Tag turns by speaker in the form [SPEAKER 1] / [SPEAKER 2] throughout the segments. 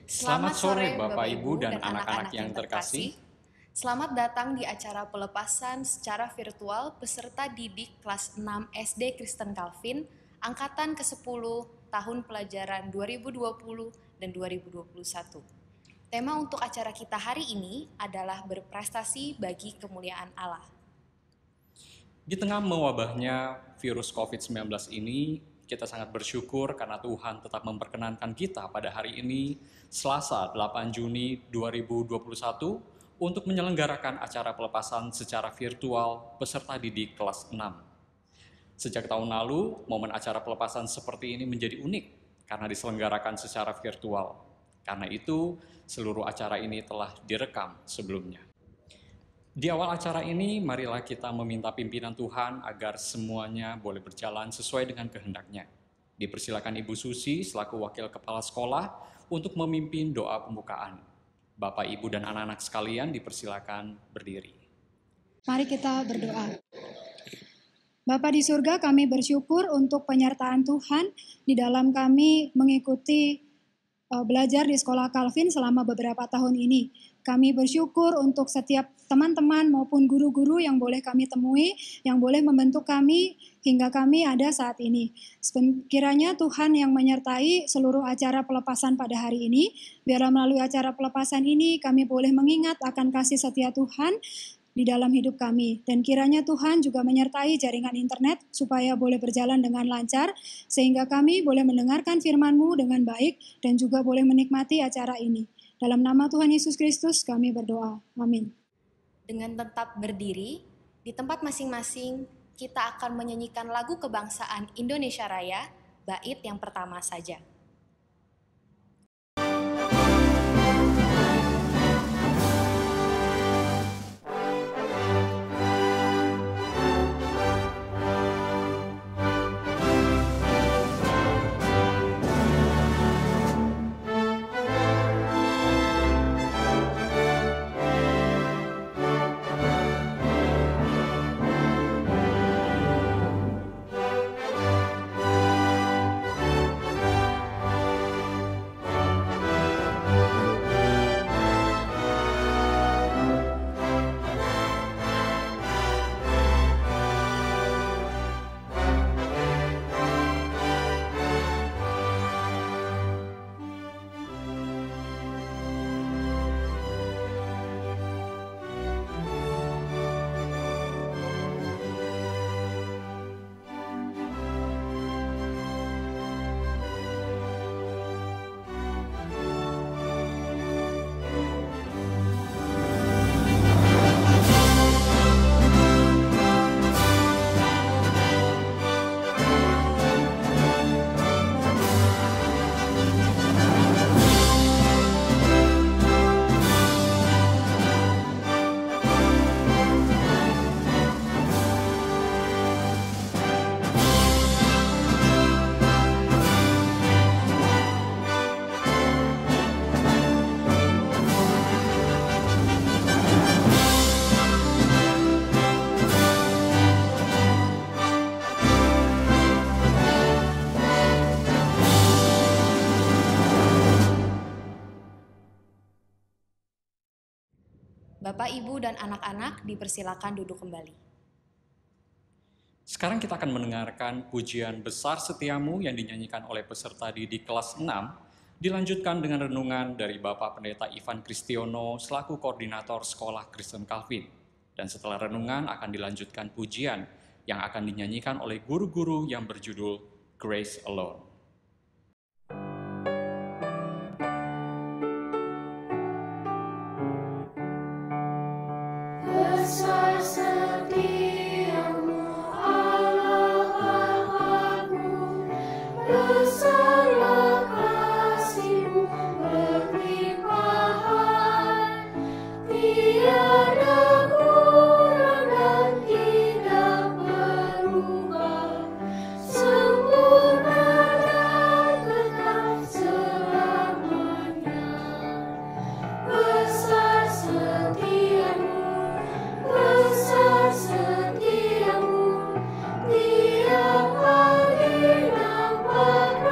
[SPEAKER 1] Selamat sore Bapak, Ibu, dan anak-anak yang terkasih.
[SPEAKER 2] Selamat datang di acara pelepasan secara virtual peserta didik kelas 6 SD Kristen Calvin, angkatan ke-10 tahun pelajaran 2020 dan 2021. Tema untuk acara kita hari ini adalah berprestasi bagi kemuliaan Allah.
[SPEAKER 1] Di tengah mewabahnya virus COVID-19 ini, kita sangat bersyukur karena Tuhan tetap memperkenankan kita pada hari ini, Selasa 8 Juni 2021, untuk menyelenggarakan acara pelepasan secara virtual peserta didik kelas 6. Sejak tahun lalu, momen acara pelepasan seperti ini menjadi unik karena diselenggarakan secara virtual. Karena itu, seluruh acara ini telah direkam sebelumnya. Di awal acara ini, marilah kita meminta pimpinan Tuhan agar semuanya boleh berjalan sesuai dengan kehendak-Nya. Dipersilakan Ibu Susi selaku Wakil Kepala Sekolah untuk memimpin doa pembukaan. Bapak, Ibu, dan anak-anak sekalian dipersilakan berdiri.
[SPEAKER 3] Mari kita berdoa. Bapa di surga, kami bersyukur untuk penyertaan Tuhan di dalam kami mengikuti belajar di sekolah Calvin selama beberapa tahun ini. Kami bersyukur untuk setiap teman-teman maupun guru-guru yang boleh kami temui, yang boleh membentuk kami hingga kami ada saat ini. Kiranya Tuhan yang menyertai seluruh acara pelepasan pada hari ini. Biarlah melalui acara pelepasan ini kami boleh mengingat akan kasih setia Tuhan di dalam hidup kami. Dan kiranya Tuhan juga menyertai jaringan internet supaya boleh berjalan dengan lancar, sehingga kami boleh mendengarkan firman-Mu dengan baik dan juga boleh menikmati acara ini. Dalam nama Tuhan Yesus Kristus kami berdoa. Amin.
[SPEAKER 2] Dengan tetap berdiri, di tempat masing-masing kita akan menyanyikan lagu kebangsaan Indonesia Raya, bait yang pertama saja. Bapak, Ibu, dan anak-anak dipersilakan duduk kembali.
[SPEAKER 1] Sekarang kita akan mendengarkan pujian Besar Setiamu yang dinyanyikan oleh peserta didik kelas 6, dilanjutkan dengan renungan dari Bapak Pendeta Ivan Kristiono selaku koordinator sekolah Kristen Calvin. Dan setelah renungan akan dilanjutkan pujian yang akan dinyanyikan oleh guru-guru yang berjudul Grace Alone.
[SPEAKER 4] Besar setiamu Allah Allahku, besarlah kasih-Mu berlimpahan, tiada kurang dan tidak berubah, sempurna dan kekal selamanya. Besar setiamu, besar setiamu, tiap hari nampak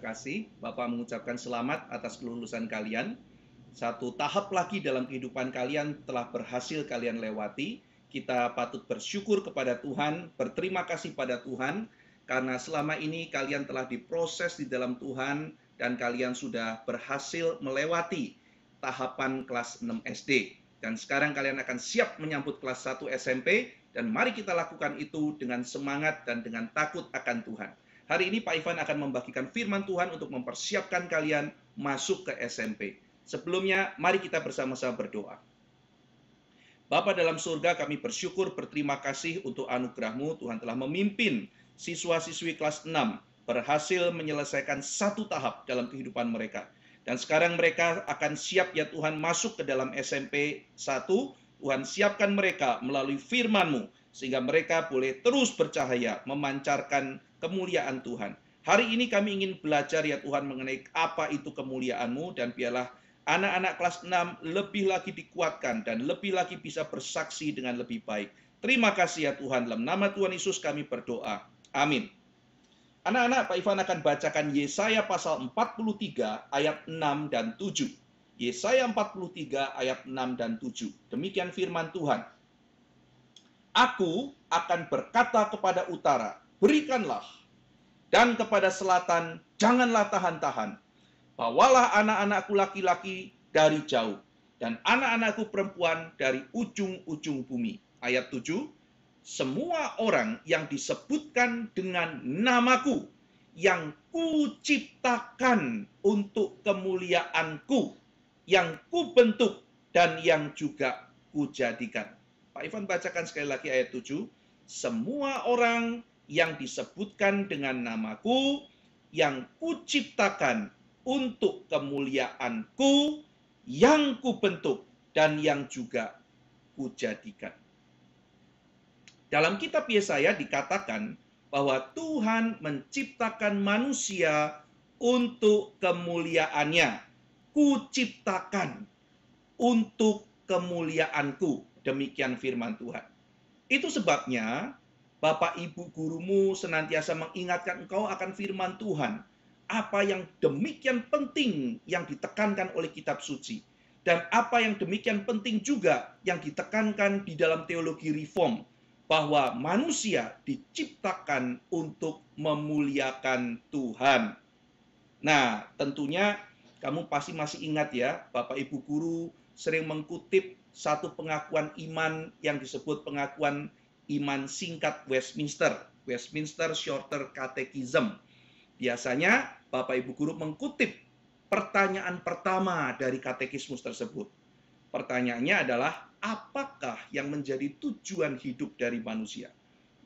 [SPEAKER 5] kasih. Bapak mengucapkan selamat atas kelulusan kalian. Satu tahap lagi dalam kehidupan kalian telah berhasil kalian lewati. Kita patut bersyukur kepada Tuhan, berterima kasih pada Tuhan, karena selama ini kalian telah diproses di dalam Tuhan, dan kalian sudah berhasil melewati tahapan kelas 6 SD. Dan sekarang kalian akan siap menyambut kelas 1 SMP, dan mari kita lakukan itu dengan semangat dan dengan takut akan Tuhan. Hari ini Pak Ivan akan membagikan firman Tuhan untuk mempersiapkan kalian masuk ke SMP. Sebelumnya, mari kita bersama-sama berdoa. Bapa dalam surga, kami bersyukur, berterima kasih untuk anugerah-Mu. Tuhan telah memimpin siswa-siswi kelas 6 berhasil menyelesaikan satu tahap dalam kehidupan mereka. Dan sekarang mereka akan siap ya Tuhan masuk ke dalam SMP 1. Tuhan siapkan mereka melalui firman-Mu, sehingga mereka boleh terus bercahaya, memancarkan kemuliaan Tuhan. Hari ini kami ingin belajar ya Tuhan mengenai apa itu kemuliaan-Mu, dan biarlah anak-anak kelas 6 lebih lagi dikuatkan dan lebih lagi bisa bersaksi dengan lebih baik. Terima kasih ya Tuhan, dalam nama Tuhan Yesus kami berdoa. Amin. Anak-anak, Pak Ivan akan bacakan Yesaya pasal 43 ayat 6 dan 7. Yesaya 43 ayat 6 dan 7. Demikian firman Tuhan. Aku akan berkata kepada utara, berikanlah, dan kepada selatan, janganlah tahan-tahan. Bawalah anak-anakku laki-laki dari jauh, dan anak-anakku perempuan dari ujung-ujung bumi. Ayat 7, semua orang yang disebutkan dengan namaku, yang kuciptakan untuk kemuliaanku, yang kubentuk dan yang juga kujadikan. Pak Ivan bacakan sekali lagi ayat 7, semua orang yang disebutkan dengan namaku, yang kuciptakan untuk kemuliaanku, yang kubentuk dan yang juga kujadikan. Dalam kitab Yesaya dikatakan bahwa Tuhan menciptakan manusia untuk kemuliaannya. Kuciptakan untuk kemuliaanku. Demikian firman Tuhan. Itu sebabnya Bapak Ibu gurumu senantiasa mengingatkan engkau akan firman Tuhan. Apa yang demikian penting yang ditekankan oleh kitab suci. Dan apa yang demikian penting juga yang ditekankan di dalam teologi reform. Bahwa manusia diciptakan untuk memuliakan Tuhan. Nah, tentunya kamu pasti masih ingat ya, Bapak Ibu guru sering mengutip satu pengakuan iman yang disebut pengakuan iman singkat Westminster. Westminster Shorter Catechism. Biasanya Bapak Ibu guru mengutip pertanyaan pertama dari katekismus tersebut. Pertanyaannya adalah, apakah yang menjadi tujuan hidup dari manusia?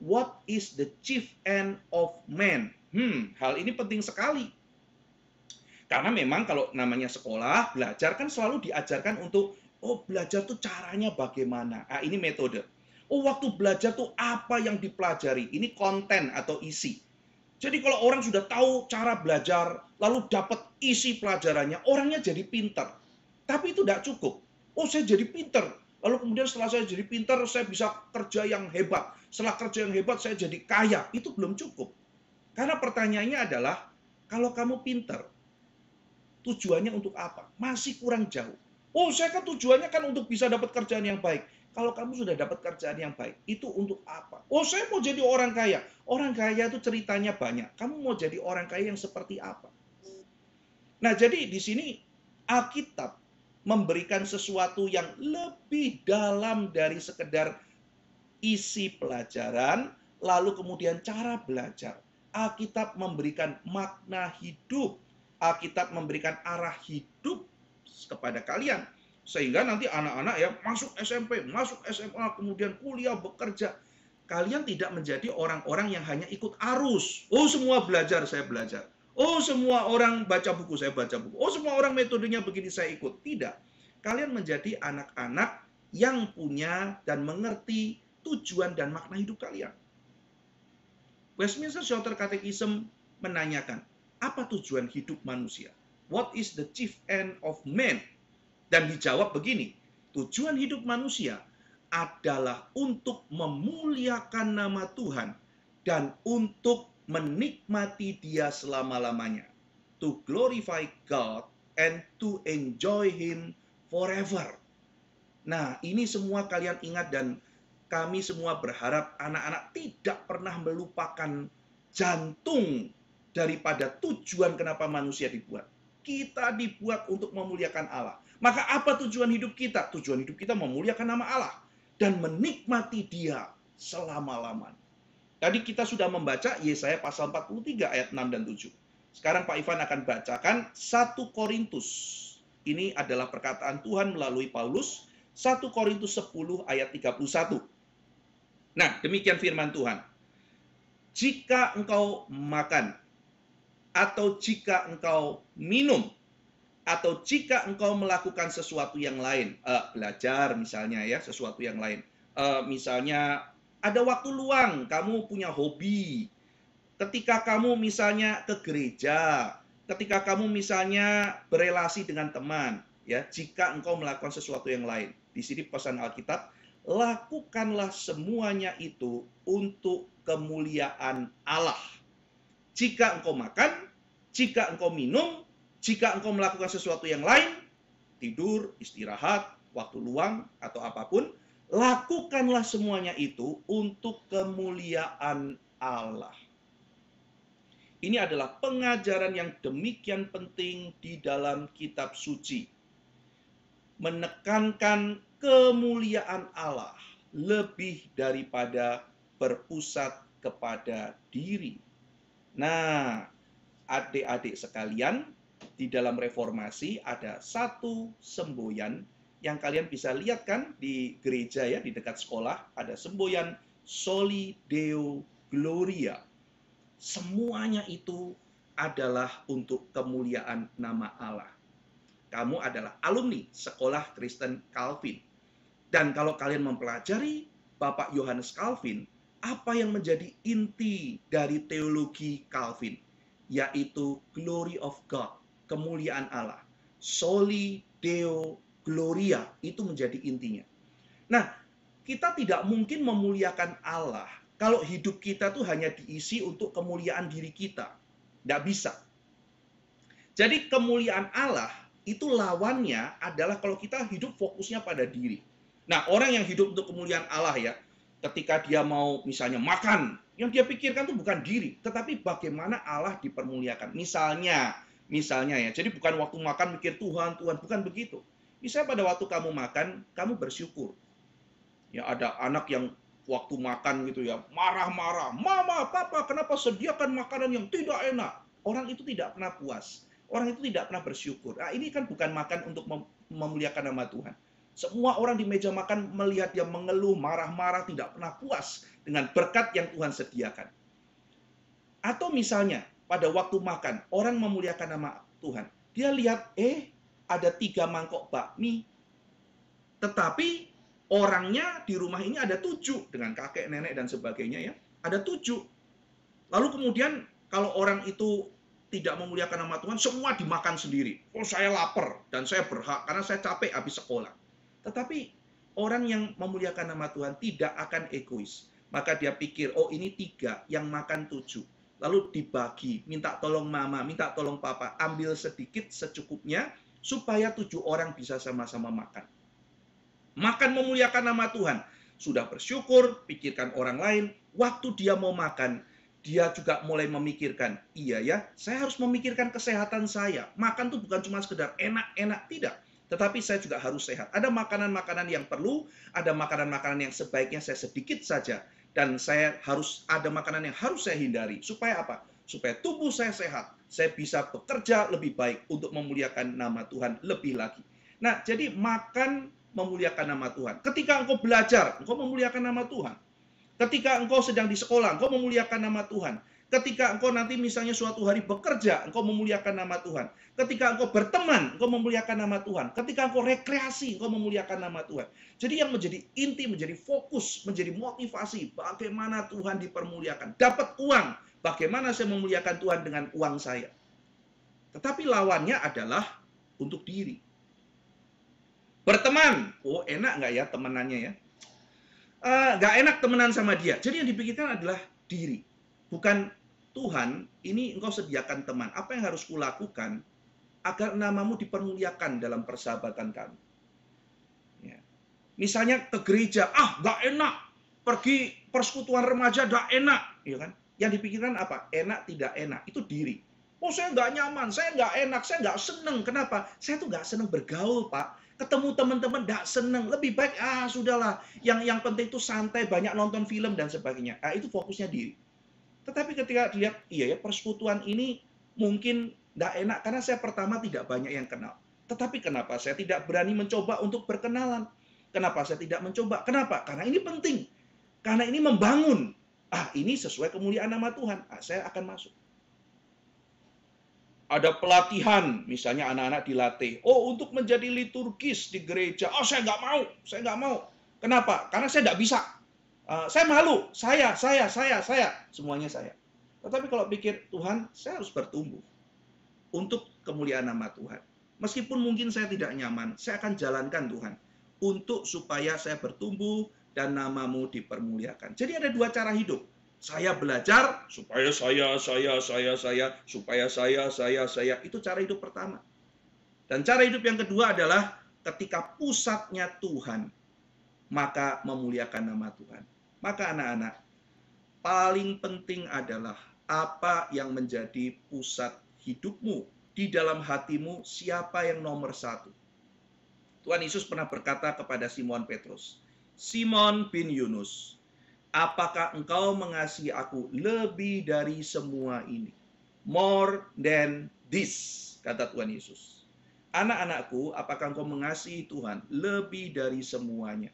[SPEAKER 5] What is the chief end of man? Hal ini penting sekali. Karena memang kalau namanya sekolah, belajar kan selalu diajarkan untuk, belajar tuh caranya bagaimana. Nah, ini metode. Waktu belajar tuh apa yang dipelajari? Ini konten atau isi. Jadi kalau orang sudah tahu cara belajar, lalu dapat isi pelajarannya, orangnya jadi pintar. Tapi itu tidak cukup. Saya jadi pintar. Lalu kemudian setelah saya jadi pintar, saya bisa kerja yang hebat. Setelah kerja yang hebat, saya jadi kaya. Itu belum cukup. Karena pertanyaannya adalah, kalau kamu pintar, tujuannya untuk apa? Masih kurang jauh. Saya kan tujuannya kan untuk bisa dapat kerjaan yang baik. Kalau kamu sudah dapat kerjaan yang baik, itu untuk apa? Saya mau jadi orang kaya. Orang kaya itu ceritanya banyak. Kamu mau jadi orang kaya yang seperti apa? Nah, jadi di sini Alkitab memberikan sesuatu yang lebih dalam dari sekedar isi pelajaran, lalu kemudian cara belajar. Alkitab memberikan makna hidup. Alkitab memberikan arah hidup kepada kalian. Sehingga nanti anak-anak ya masuk SMP, masuk SMA, kemudian kuliah, bekerja. Kalian tidak menjadi orang-orang yang hanya ikut arus. Semua belajar, saya belajar. Semua orang baca buku, saya baca buku. Semua orang metodenya begini, saya ikut. Tidak. Kalian menjadi anak-anak yang punya dan mengerti tujuan dan makna hidup kalian. Westminster Shorter Catechism menanyakan, apa tujuan hidup manusia? What is the chief end of man? Dan dijawab begini, tujuan hidup manusia adalah untuk memuliakan nama Tuhan dan untuk menikmati Dia selama-lamanya. to glorify God and to enjoy Him forever. Nah, ini semua kalian ingat dan kami semua berharap anak-anak tidak pernah melupakan jantung daripada tujuan kenapa manusia dibuat. Kita dibuat untuk memuliakan Allah. Maka apa tujuan hidup kita? Tujuan hidup kita memuliakan nama Allah dan menikmati Dia selama-lamanya. Tadi kita sudah membaca Yesaya pasal 43 ayat 6 dan 7. Sekarang Pak Ivan akan bacakan 1 Korintus. Ini adalah perkataan Tuhan melalui Paulus. 1 Korintus 10 ayat 31. Nah, demikian firman Tuhan. Jika engkau makan, atau jika engkau minum, atau jika engkau melakukan sesuatu yang lain, belajar misalnya ya, sesuatu yang lain. Misalnya ada waktu luang, kamu punya hobi. Ketika kamu misalnya ke gereja, ketika kamu misalnya berelasi dengan teman, ya, jika engkau melakukan sesuatu yang lain. Di sini pesan Alkitab, lakukanlah semuanya itu untuk kemuliaan Allah. Jika engkau makan, jika engkau minum, jika engkau melakukan sesuatu yang lain, tidur, istirahat, waktu luang, atau apapun, lakukanlah semuanya itu untuk kemuliaan Allah. Ini adalah pengajaran yang demikian penting di dalam kitab suci. Menekankan kemuliaan Allah lebih daripada berpusat kepada diri. Nah, adik-adik sekalian, di dalam reformasi ada satu semboyan yang kalian bisa lihat kan di gereja ya, di dekat sekolah, ada semboyan Soli Deo Gloria. Semuanya itu adalah untuk kemuliaan nama Allah. Kamu adalah alumni Sekolah Kristen Calvin. Dan kalau kalian mempelajari Bapak Yohanes Calvin, apa yang menjadi inti dari teologi Calvin? Yaitu glory of God, kemuliaan Allah. Soli Deo Gloria, itu menjadi intinya. Nah, kita tidak mungkin memuliakan Allah kalau hidup kita tuh hanya diisi untuk kemuliaan diri kita. Tidak bisa. Jadi kemuliaan Allah itu lawannya adalah kalau kita hidup fokusnya pada diri. Nah, orang yang hidup untuk kemuliaan Allah ya, ketika dia mau misalnya makan, yang dia pikirkan itu bukan diri, tetapi bagaimana Allah dipermuliakan. Misalnya ya, jadi bukan waktu makan mikir Tuhan, bukan begitu. Misalnya pada waktu kamu makan, kamu bersyukur. Ya ada anak yang waktu makan gitu ya, marah-marah. Mama, papa, kenapa sediakan makanan yang tidak enak? Orang itu tidak pernah puas. Orang itu tidak pernah bersyukur. Nah, ini kan bukan makan untuk memuliakan nama Tuhan. Semua orang di meja makan melihat dia mengeluh, marah-marah, tidak pernah puas dengan berkat yang Tuhan sediakan. Atau misalnya, pada waktu makan, orang memuliakan nama Tuhan. Dia lihat, ada 3 mangkok bakmi. Tetapi orangnya di rumah ini ada 7. Dengan kakek, nenek, dan sebagainya ya. Ada 7. Lalu kemudian, kalau orang itu tidak memuliakan nama Tuhan, semua dimakan sendiri. Oh, saya lapar dan saya berhak karena saya capek habis sekolah. Tetapi orang yang memuliakan nama Tuhan tidak akan egois. Maka dia pikir, oh ini 3, yang makan 7. Lalu dibagi, minta tolong mama, minta tolong papa, ambil sedikit secukupnya, supaya 7 orang bisa sama-sama makan. Makan memuliakan nama Tuhan. Sudah bersyukur, pikirkan orang lain, waktu dia mau makan, dia juga mulai memikirkan, iya ya, saya harus memikirkan kesehatan saya. Makan tuh bukan cuma sekedar enak-enak, tidak. Tetapi saya juga harus sehat. Ada makanan-makanan yang perlu, ada makanan-makanan yang sebaiknya saya sedikit saja. Dan saya harus ada makanan yang harus saya hindari. Supaya apa? Supaya tubuh saya sehat. Saya bisa bekerja lebih baik untuk memuliakan nama Tuhan lebih lagi. Nah, jadi makan memuliakan nama Tuhan. Ketika engkau belajar, engkau memuliakan nama Tuhan. Ketika engkau sedang di sekolah, engkau memuliakan nama Tuhan. Ketika engkau nanti misalnya suatu hari bekerja, engkau memuliakan nama Tuhan. Ketika engkau berteman, engkau memuliakan nama Tuhan. Ketika engkau rekreasi, engkau memuliakan nama Tuhan. Jadi yang menjadi inti, menjadi fokus, menjadi motivasi, bagaimana Tuhan dipermuliakan. Dapat uang, bagaimana saya memuliakan Tuhan dengan uang saya. Tetapi lawannya adalah untuk diri. Berteman, oh enak nggak ya temenannya ya? Nggak enak temenan sama dia. Jadi yang dipikirkan adalah diri, bukan Tuhan, ini engkau sediakan teman. Apa yang harus kulakukan agar namamu dipermuliakan dalam persahabatan kami? Ya. Misalnya ke gereja, nggak enak. Pergi persekutuan remaja, nggak enak. Ya kan? Yang dipikirkan apa? Enak, tidak enak. Itu diri. Oh, saya nggak nyaman, saya nggak enak, saya nggak seneng. Kenapa? Saya tuh nggak seneng bergaul, Pak. Ketemu teman-teman nggak seneng. Lebih baik, sudahlah. Yang penting itu santai, banyak nonton film dan sebagainya. Itu fokusnya diri. Tetapi ketika dilihat, iya ya, persekutuan ini mungkin nggak enak karena saya pertama tidak banyak yang kenal. Tetapi kenapa saya tidak berani mencoba untuk berkenalan? Kenapa saya tidak mencoba? Kenapa? Karena ini penting. Karena ini membangun. Ini sesuai kemuliaan nama Tuhan. Saya akan masuk. Ada pelatihan, misalnya anak-anak dilatih. Untuk menjadi liturgis di gereja. Saya nggak mau. Saya nggak mau. Kenapa? Karena saya nggak bisa. Saya malu. Saya. Semuanya saya. Tetapi kalau pikir, Tuhan, saya harus bertumbuh. Untuk kemuliaan nama Tuhan. Meskipun mungkin saya tidak nyaman, saya akan jalankan Tuhan. Untuk supaya saya bertumbuh dan namamu dipermuliakan. Jadi ada dua cara hidup. Saya belajar supaya supaya saya. Itu cara hidup pertama. Dan cara hidup yang kedua adalah ketika pusatnya Tuhan, maka memuliakan nama Tuhan. Maka anak-anak, paling penting adalah apa yang menjadi pusat hidupmu. Di dalam hatimu, siapa yang nomor satu. Tuhan Yesus pernah berkata kepada Simon Petrus, Simon bin Yunus, apakah engkau mengasihi aku lebih dari semua ini? More than this, kata Tuhan Yesus. Anak-anakku, apakah engkau mengasihi Tuhan lebih dari semuanya?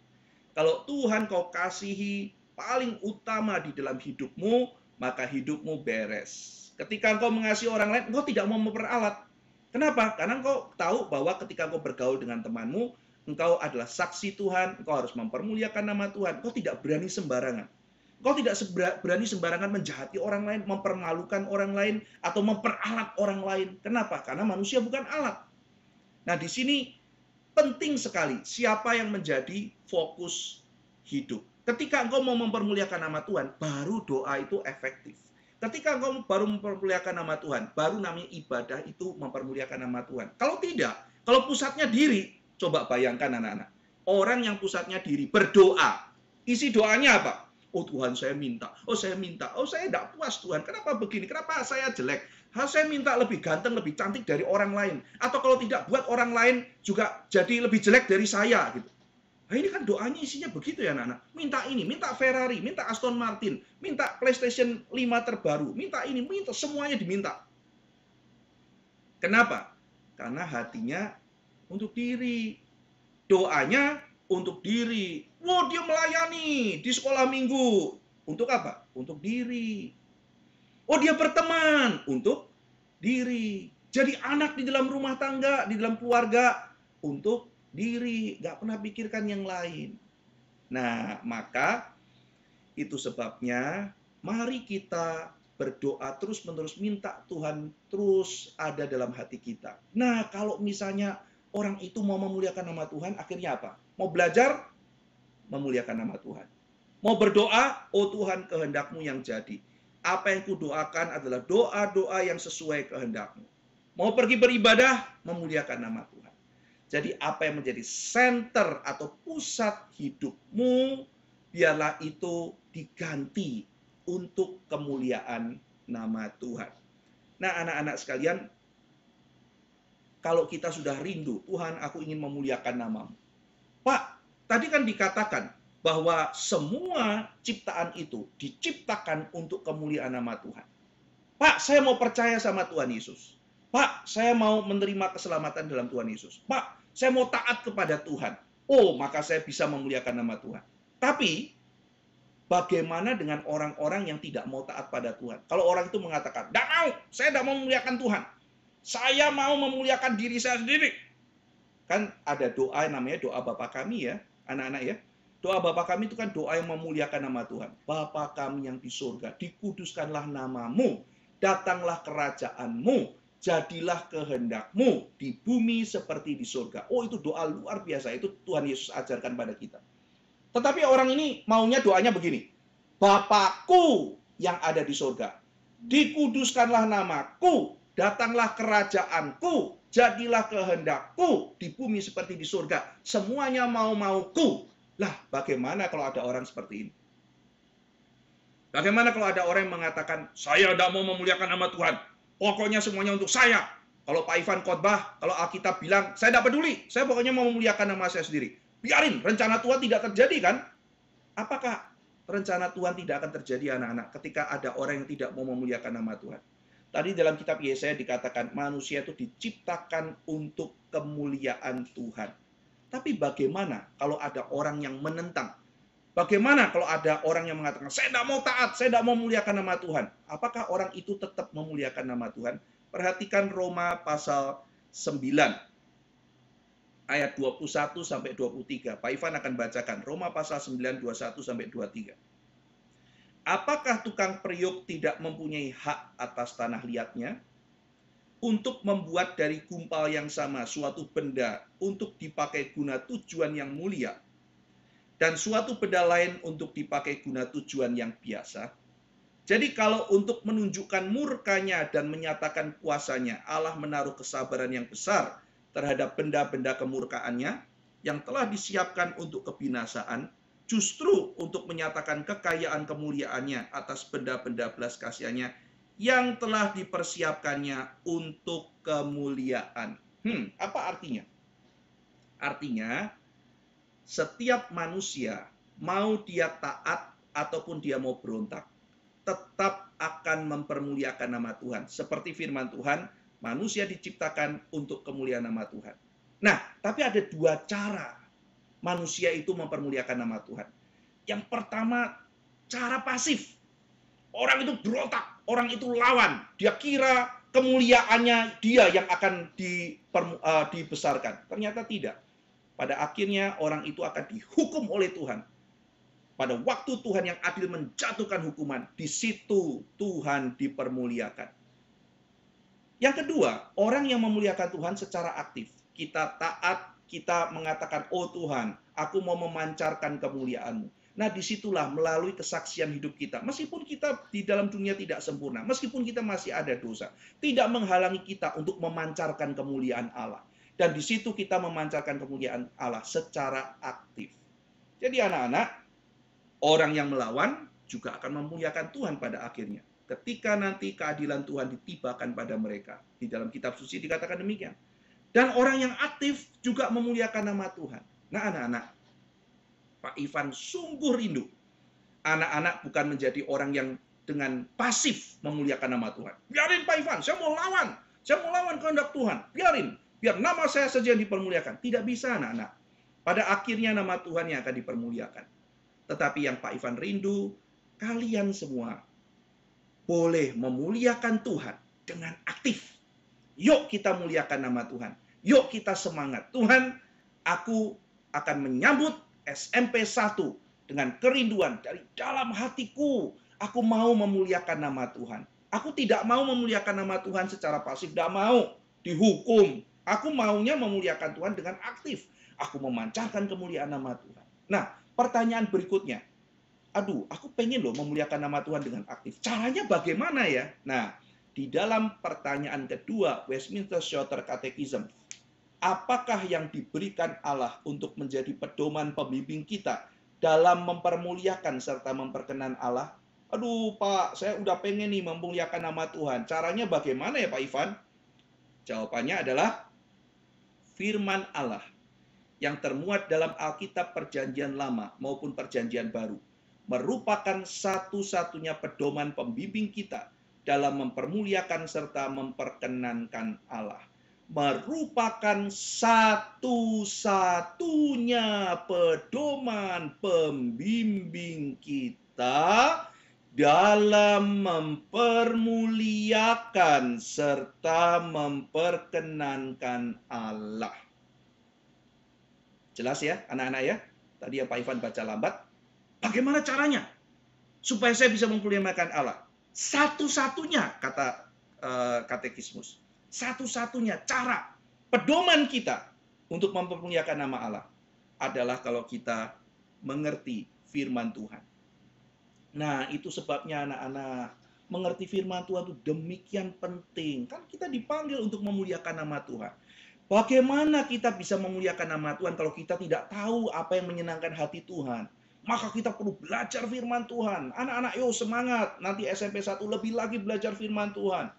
[SPEAKER 5] Kalau Tuhan kau kasihi paling utama di dalam hidupmu, maka hidupmu beres. Ketika engkau mengasihi orang lain, engkau tidak mau memperalat. Kenapa? Karena engkau tahu bahwa ketika engkau bergaul dengan temanmu, engkau adalah saksi Tuhan, engkau harus mempermuliakan nama Tuhan. Engkau tidak berani sembarangan. Engkau tidak berani sembarangan menjahati orang lain, mempermalukan orang lain, atau memperalat orang lain. Kenapa? Karena manusia bukan alat. Nah, di sini penting sekali siapa yang menjadi fokus hidup. Ketika engkau mau mempermuliakan nama Tuhan, baru doa itu efektif. Ketika engkau baru mempermuliakan nama Tuhan, baru namanya ibadah itu mempermuliakan nama Tuhan. Kalau tidak, kalau pusatnya diri, coba bayangkan anak-anak. Orang yang pusatnya diri berdoa. Isi doanya apa? Tuhan saya minta. Saya minta. Saya tidak puas Tuhan. Kenapa begini? Kenapa saya jelek? Saya minta lebih ganteng, lebih cantik dari orang lain. Atau kalau tidak buat orang lain juga jadi lebih jelek dari saya. Gitu. Nah, ini kan doanya isinya begitu ya anak-anak. Minta ini, minta Ferrari, minta Aston Martin, minta PlayStation 5 terbaru, minta ini, minta semuanya diminta. Kenapa? Karena hatinya untuk diri. Doanya untuk diri. Dia melayani di sekolah minggu. Untuk apa? Untuk diri. Dia berteman. Untuk diri. Jadi anak di dalam rumah tangga, di dalam keluarga. Untuk diri. Gak pernah pikirkan yang lain. Nah, maka itu sebabnya mari kita berdoa terus-menerus, minta Tuhan terus ada dalam hati kita. Nah, kalau misalnya orang itu mau memuliakan nama Tuhan, akhirnya apa? Mau belajar, memuliakan nama Tuhan. Mau berdoa, Tuhan kehendakmu yang jadi. Apa yang kudoakan adalah doa-doa yang sesuai kehendakmu. Mau pergi beribadah, memuliakan nama Tuhan. Jadi apa yang menjadi center atau pusat hidupmu, biarlah itu diganti untuk kemuliaan nama Tuhan. Nah, anak-anak sekalian, kalau kita sudah rindu, Tuhan aku ingin memuliakan namamu. Pak, tadi kan dikatakan bahwa semua ciptaan itu diciptakan untuk kemuliaan nama Tuhan. Pak, saya mau percaya sama Tuhan Yesus. Pak, saya mau menerima keselamatan dalam Tuhan Yesus. Pak, saya mau taat kepada Tuhan. Maka saya bisa memuliakan nama Tuhan. Tapi, bagaimana dengan orang-orang yang tidak mau taat pada Tuhan? Kalau orang itu mengatakan, "Tidak mau, saya tidak mau memuliakan Tuhan. Saya mau memuliakan diri saya sendiri." Kan ada doa namanya doa Bapa kami ya, anak-anak ya. Doa Bapa kami itu kan doa yang memuliakan nama Tuhan. Bapa kami yang di surga, dikuduskanlah namamu, datanglah kerajaanmu, jadilah kehendakmu di bumi seperti di surga. Itu doa luar biasa. Itu Tuhan Yesus ajarkan pada kita. Tetapi orang ini maunya doanya begini. Bapakku yang ada di surga, Dikuduskanlah namaku, datanglah kerajaanku, jadilah kehendakku di bumi seperti di surga. Semuanya mau-mauku. Lah, bagaimana kalau ada orang seperti ini? Bagaimana kalau ada orang yang mengatakan, saya tidak mau memuliakan nama Tuhan, pokoknya semuanya untuk saya. Kalau Pak Ivan khotbah, kalau Alkitab bilang, saya tidak peduli, saya pokoknya mau memuliakan nama saya sendiri. Biarin, rencana Tuhan tidak terjadi kan? Apakah rencana Tuhan tidak akan terjadi anak-anak ketika ada orang yang tidak mau memuliakan nama Tuhan? Tadi dalam kitab Yesaya dikatakan manusia itu diciptakan untuk kemuliaan Tuhan. Tapi bagaimana kalau ada orang yang menentang? Bagaimana kalau ada orang yang mengatakan, saya tidak mau taat, saya tidak mau memuliakan nama Tuhan? Apakah orang itu tetap memuliakan nama Tuhan? Perhatikan Roma pasal 9. Ayat 21 sampai 23. Pak Ivan akan bacakan Roma pasal 9, 21 sampai 23. Apakah tukang periuk tidak mempunyai hak atas tanah liatnya untuk membuat dari gumpal yang sama suatu benda untuk dipakai guna tujuan yang mulia dan suatu benda lain untuk dipakai guna tujuan yang biasa? Jadi kalau untuk menunjukkan murkanya dan menyatakan kuasanya, Allah menaruh kesabaran yang besar terhadap benda-benda kemurkaannya yang telah disiapkan untuk kebinasaan, justru untuk menyatakan kekayaan kemuliaannya atas benda-benda belas kasihannya yang telah dipersiapkannya untuk kemuliaan. Apa artinya? Artinya, setiap manusia, mau dia taat ataupun dia mau berontak, tetap akan mempermuliakan nama Tuhan. Seperti firman Tuhan, manusia diciptakan untuk kemuliaan nama Tuhan. Nah, tapi ada dua cara manusia itu mempermuliakan nama Tuhan. Yang pertama, cara pasif. Orang itu berontak, orang itu lawan. Dia kira kemuliaannya dia yang akan dibesarkan. Ternyata tidak. Pada akhirnya orang itu akan dihukum oleh Tuhan. Pada waktu Tuhan yang adil menjatuhkan hukuman, di situ Tuhan dipermuliakan. Yang kedua, orang yang memuliakan Tuhan secara aktif. Kita taat, kita mengatakan, oh Tuhan, aku mau memancarkan kemuliaan-Mu. Nah, disitulah melalui kesaksian hidup kita. Meskipun kita di dalam dunia tidak sempurna, meskipun kita masih ada dosa, tidak menghalangi kita untuk memancarkan kemuliaan Allah. Dan di situ kita memancarkan kemuliaan Allah secara aktif. Jadi anak-anak, orang yang melawan juga akan memuliakan Tuhan pada akhirnya. Ketika nanti keadilan Tuhan ditibakan pada mereka. Di dalam kitab suci dikatakan demikian. Dan orang yang aktif juga memuliakan nama Tuhan. Nah anak-anak, Pak Ivan sungguh rindu. Anak-anak bukan menjadi orang yang dengan pasif memuliakan nama Tuhan. Biarin Pak Ivan, saya mau lawan. Saya mau lawan kehendak Tuhan. Biarin. Biar nama saya saja yang dipermuliakan. Tidak bisa anak-anak. Pada akhirnya nama Tuhan yang akan dipermuliakan. Tetapi yang Pak Ivan rindu, kalian semua boleh memuliakan Tuhan dengan aktif. Yuk kita muliakan nama Tuhan. Yuk kita semangat. Tuhan, aku akan menyambut SMP 1 dengan kerinduan dari dalam hatiku. Aku mau memuliakan nama Tuhan. Aku tidak mau memuliakan nama Tuhan secara pasif. Tidak mau dihukum. Aku maunya memuliakan Tuhan dengan aktif. Aku memancarkan kemuliaan nama Tuhan. Nah, pertanyaan berikutnya. Aduh, aku pengen loh memuliakan nama Tuhan dengan aktif. Caranya bagaimana ya? Nah, di dalam pertanyaan kedua, Westminster Shorter Catechism, apakah yang diberikan Allah untuk menjadi pedoman pembimbing kita dalam mempermuliakan serta memperkenan Allah? Aduh, Pak, saya udah pengen nih memuliakan nama Tuhan. Caranya bagaimana ya, Pak Ivan? Jawabannya adalah firman Allah yang termuat dalam Alkitab Perjanjian Lama maupun Perjanjian Baru merupakan satu-satunya pedoman pembimbing kita dalam mempermuliakan serta memperkenankan Allah. Merupakan satu-satunya pedoman pembimbing kita dalam mempermuliakan serta memperkenankan Allah. Jelas ya anak-anak ya? Tadi yang Pak Ivan baca lambat. Bagaimana caranya supaya saya bisa memuliakan Allah? Satu-satunya, kata katekismus, satu-satunya cara, pedoman kita untuk mempermuliakan nama Allah adalah kalau kita mengerti firman Tuhan. Nah, itu sebabnya anak-anak, Mengerti firman Tuhan itu demikian penting. Kan kita dipanggil untuk memuliakan nama Tuhan. Bagaimana kita bisa memuliakan nama Tuhan kalau kita tidak tahu apa yang menyenangkan hati Tuhan? Maka kita perlu belajar firman Tuhan. Anak-anak, yuk semangat. Nanti SMP 1 lebih lagi belajar firman Tuhan.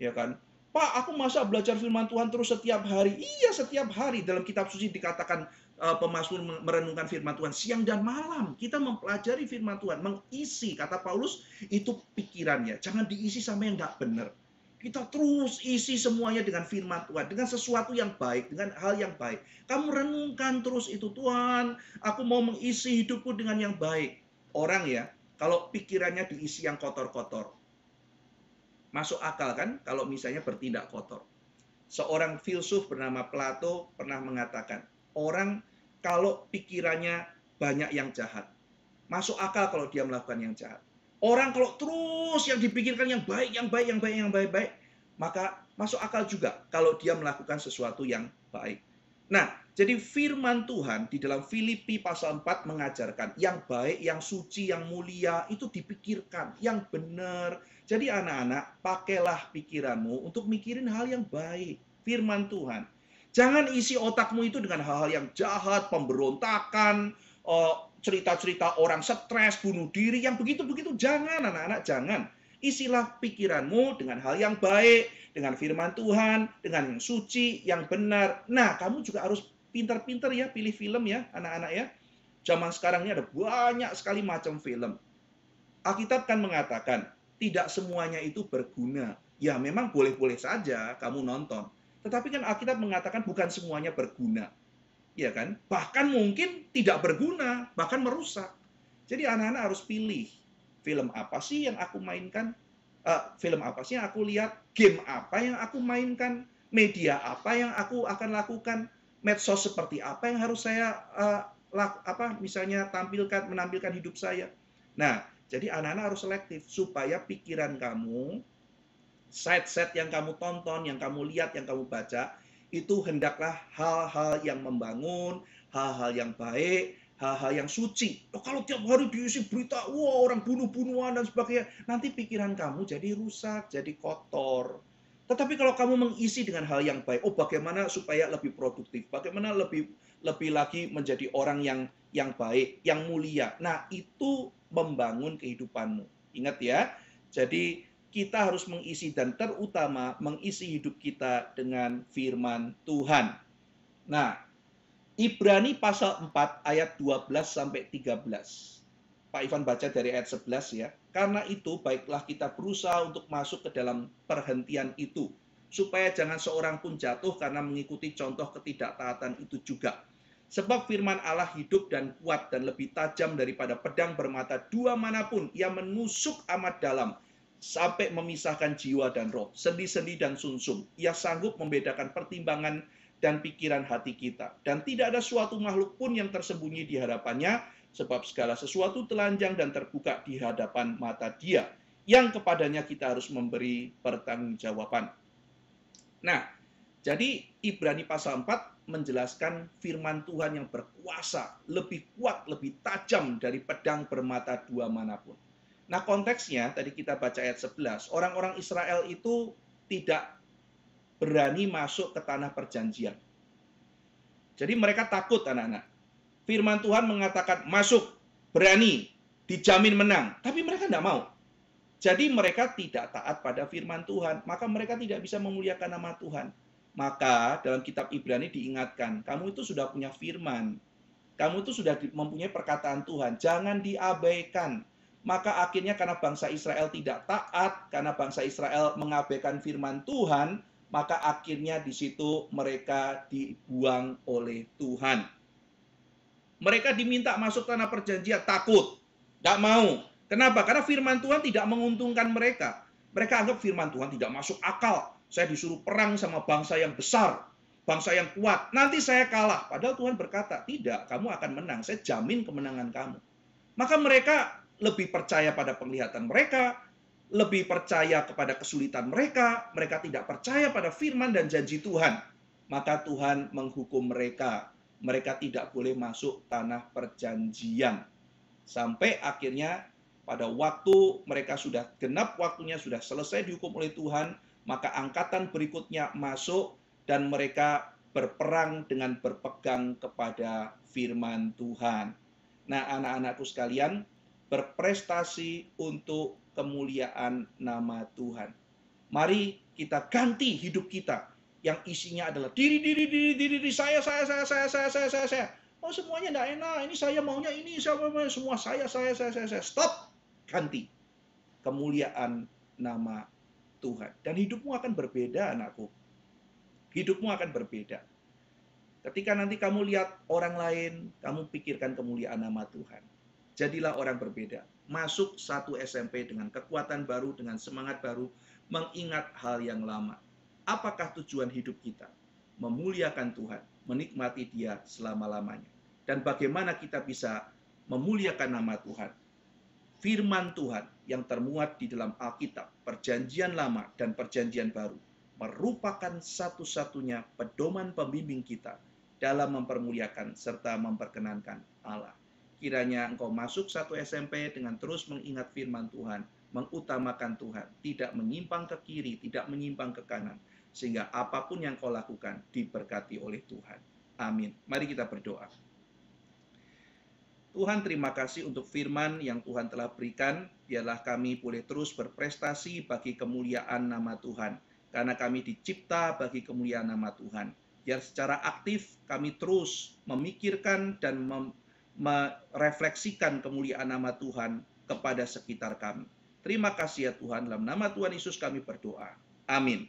[SPEAKER 5] Ya kan? Pak, aku masa belajar firman Tuhan terus setiap hari? Iya, setiap hari. Dalam kitab suci dikatakan pemazmur merenungkan firman Tuhan siang dan malam. Kita mempelajari firman Tuhan, mengisi, kata Paulus, itu pikirannya. Jangan diisi sama yang nggak benar. Kita terus isi semuanya dengan firman Tuhan, dengan sesuatu yang baik, dengan hal yang baik. Kamu renungkan terus itu, Tuhan, aku mau mengisi hidupku dengan yang baik. Orang ya, kalau pikirannya diisi yang kotor-kotor, masuk akal kan kalau misalnya bertindak kotor. Seorang filsuf bernama Plato pernah mengatakan, orang kalau pikirannya banyak yang jahat, masuk akal kalau dia melakukan yang jahat. Orang kalau terus yang dipikirkan yang baik, maka masuk akal juga kalau dia melakukan sesuatu yang baik. Nah, jadi firman Tuhan di dalam Filipi pasal 4 mengajarkan yang baik, yang suci, yang mulia itu dipikirkan, yang benar. Jadi anak-anak, pakailah pikiranmu untuk mikirin hal yang baik, firman Tuhan. Jangan isi otakmu itu dengan hal-hal yang jahat, pemberontakan, cerita-cerita orang stres, bunuh diri, yang begitu-begitu. Jangan, anak-anak, jangan. Isilah pikiranmu dengan hal yang baik, dengan firman Tuhan, dengan yang suci, yang benar. Nah, kamu juga harus pintar-pintar ya, pilih film ya, anak-anak ya. Zaman sekarang ini ada banyak sekali macam film. Alkitab kan mengatakan, tidak semuanya itu berguna. Ya, memang boleh-boleh saja kamu nonton. Tetapi kan Alkitab mengatakan bukan semuanya berguna. Ya kan? Bahkan mungkin tidak berguna, bahkan merusak. Jadi anak-anak harus pilih film apa sih yang aku mainkan, film apa sih yang aku lihat, game apa yang aku mainkan, media apa yang aku akan lakukan, medsos seperti apa yang harus saya misalnya menampilkan hidup saya. Nah, jadi anak-anak harus selektif supaya pikiran kamu, set-set yang kamu tonton, yang kamu lihat, yang kamu baca, itu hendaklah hal-hal yang membangun, hal-hal yang baik, hal-hal yang suci. Kalau tiap hari diisi berita, wah orang bunuh-bunuhan dan sebagainya, nanti pikiran kamu jadi rusak, jadi kotor. Tetapi kalau kamu mengisi dengan hal yang baik, bagaimana supaya lebih produktif, bagaimana lebih lagi menjadi orang yang baik, yang mulia. Nah, itu membangun kehidupanmu. Ingat ya, jadi kita harus mengisi dan terutama mengisi hidup kita dengan firman Tuhan. Nah, Ibrani pasal 4 ayat 12-13. Pak Ivan baca dari ayat 11 ya. Karena itu baiklah kita berusaha untuk masuk ke dalam perhentian itu, supaya jangan seorang pun jatuh karena mengikuti contoh ketidaktaatan itu juga. Sebab firman Allah hidup dan kuat dan lebih tajam daripada pedang bermata dua manapun, yang menusuk amat dalam sampai memisahkan jiwa dan roh, sendi-sendi dan sumsum. Ia sanggup membedakan pertimbangan dan pikiran hati kita. Dan tidak ada suatu makhluk pun yang tersembunyi di hadapannya, sebab segala sesuatu telanjang dan terbuka di hadapan mata Dia, yang kepadanya kita harus memberi pertanggungjawaban. Nah, jadi Ibrani pasal 4 menjelaskan firman Tuhan yang berkuasa, lebih kuat, lebih tajam dari pedang bermata dua manapun. Nah, konteksnya tadi kita baca ayat 11, orang-orang Israel itu tidak berani masuk ke tanah perjanjian. Jadi mereka takut, anak-anak. Firman Tuhan mengatakan masuk, berani, dijamin menang. Tapi mereka tidak mau. Jadi mereka tidak taat pada firman Tuhan. Maka mereka tidak bisa memuliakan nama Tuhan. Maka dalam kitab Ibrani diingatkan, kamu itu sudah punya firman. Kamu itu sudah mempunyai perkataan Tuhan. Jangan diabaikan. Maka akhirnya karena bangsa Israel tidak taat, karena bangsa Israel mengabaikan firman Tuhan, maka akhirnya di situ mereka dibuang oleh Tuhan. Mereka diminta masuk tanah perjanjian, takut, tidak mau. Kenapa? Karena firman Tuhan tidak menguntungkan mereka. Mereka anggap firman Tuhan tidak masuk akal. Saya disuruh perang sama bangsa yang besar, bangsa yang kuat. Nanti saya kalah. Padahal Tuhan berkata, tidak, kamu akan menang. Saya jamin kemenangan kamu. Maka mereka lebih percaya pada penglihatan mereka, lebih percaya kepada kesulitan mereka tidak percaya pada firman dan janji Tuhan. Maka Tuhan menghukum mereka. Mereka tidak boleh masuk tanah perjanjian. Sampai akhirnya pada waktu mereka sudah genap waktunya, sudah selesai dihukum oleh Tuhan, maka angkatan berikutnya masuk dan mereka berperang dengan berpegang kepada firman Tuhan. Nah, anak-anakku sekalian, berprestasi untuk kemuliaan nama Tuhan. Mari kita ganti hidup kita yang isinya adalah diri, saya. Oh, semuanya enggak enak, ini saya maunya ini, semua saya. Stop, ganti. Kemuliaan nama Tuhan. Dan hidupmu akan berbeda, anakku. Hidupmu akan berbeda. Ketika nanti kamu lihat orang lain, kamu pikirkan kemuliaan nama Tuhan. Jadilah orang berbeda. Masuk satu SMP dengan kekuatan baru, dengan semangat baru, mengingat hal yang lama. Apakah tujuan hidup kita? Memuliakan Tuhan, menikmati Dia selama-lamanya. Dan bagaimana kita bisa memuliakan nama Tuhan? Firman Tuhan yang termuat di dalam Alkitab, Perjanjian Lama dan Perjanjian Baru, merupakan satu-satunya pedoman pembimbing kita dalam mempermuliakan serta memperkenankan Allah. Kiranya engkau masuk satu SMP dengan terus mengingat firman Tuhan, mengutamakan Tuhan, tidak menyimpang ke kiri, tidak menyimpang ke kanan, sehingga apapun yang kau lakukan diberkati oleh Tuhan. Amin. Mari kita berdoa. Tuhan, terima kasih untuk firman yang Tuhan telah berikan. Biarlah kami boleh terus berprestasi bagi kemuliaan nama Tuhan. Karena kami dicipta bagi kemuliaan nama Tuhan. Biar secara aktif kami terus memikirkan dan merefleksikan kemuliaan nama Tuhan kepada sekitar kami. Terima kasih ya Tuhan, dalam nama Tuhan Yesus kami berdoa. Amin.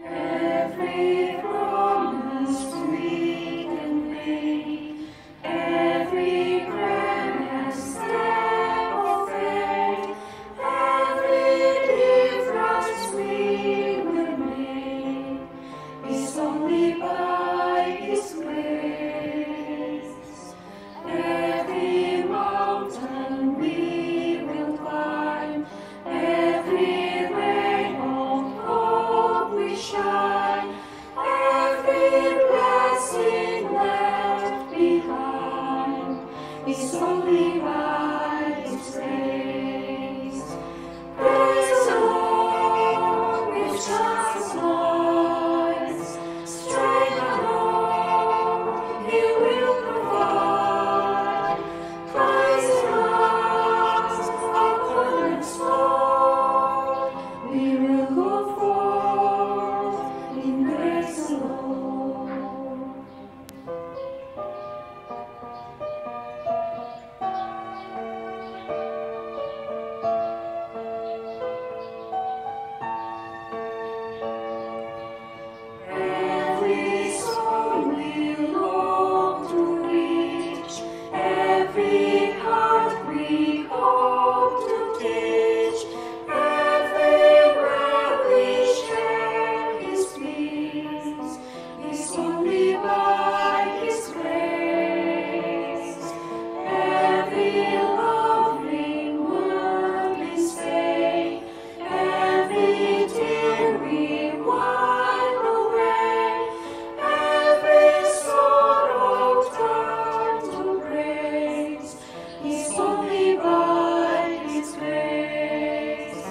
[SPEAKER 4] Every promise we can make, every grand step of faith, every difference we will make is only by His grace. Every mountain we will climb, every ray of hope we shine, every blessing left behind is only by His grace. Praise the Lord with just noise, strength alone He will provide. Christ is Christ, our cornerstone. We will go forth in grace alone. Every soul we long to reach, every heart we hope to teach, everywhere we share His peace is only by His grace. Every loving word we say, every tear we wipe away, every sorrow turn to praise is only by His grace.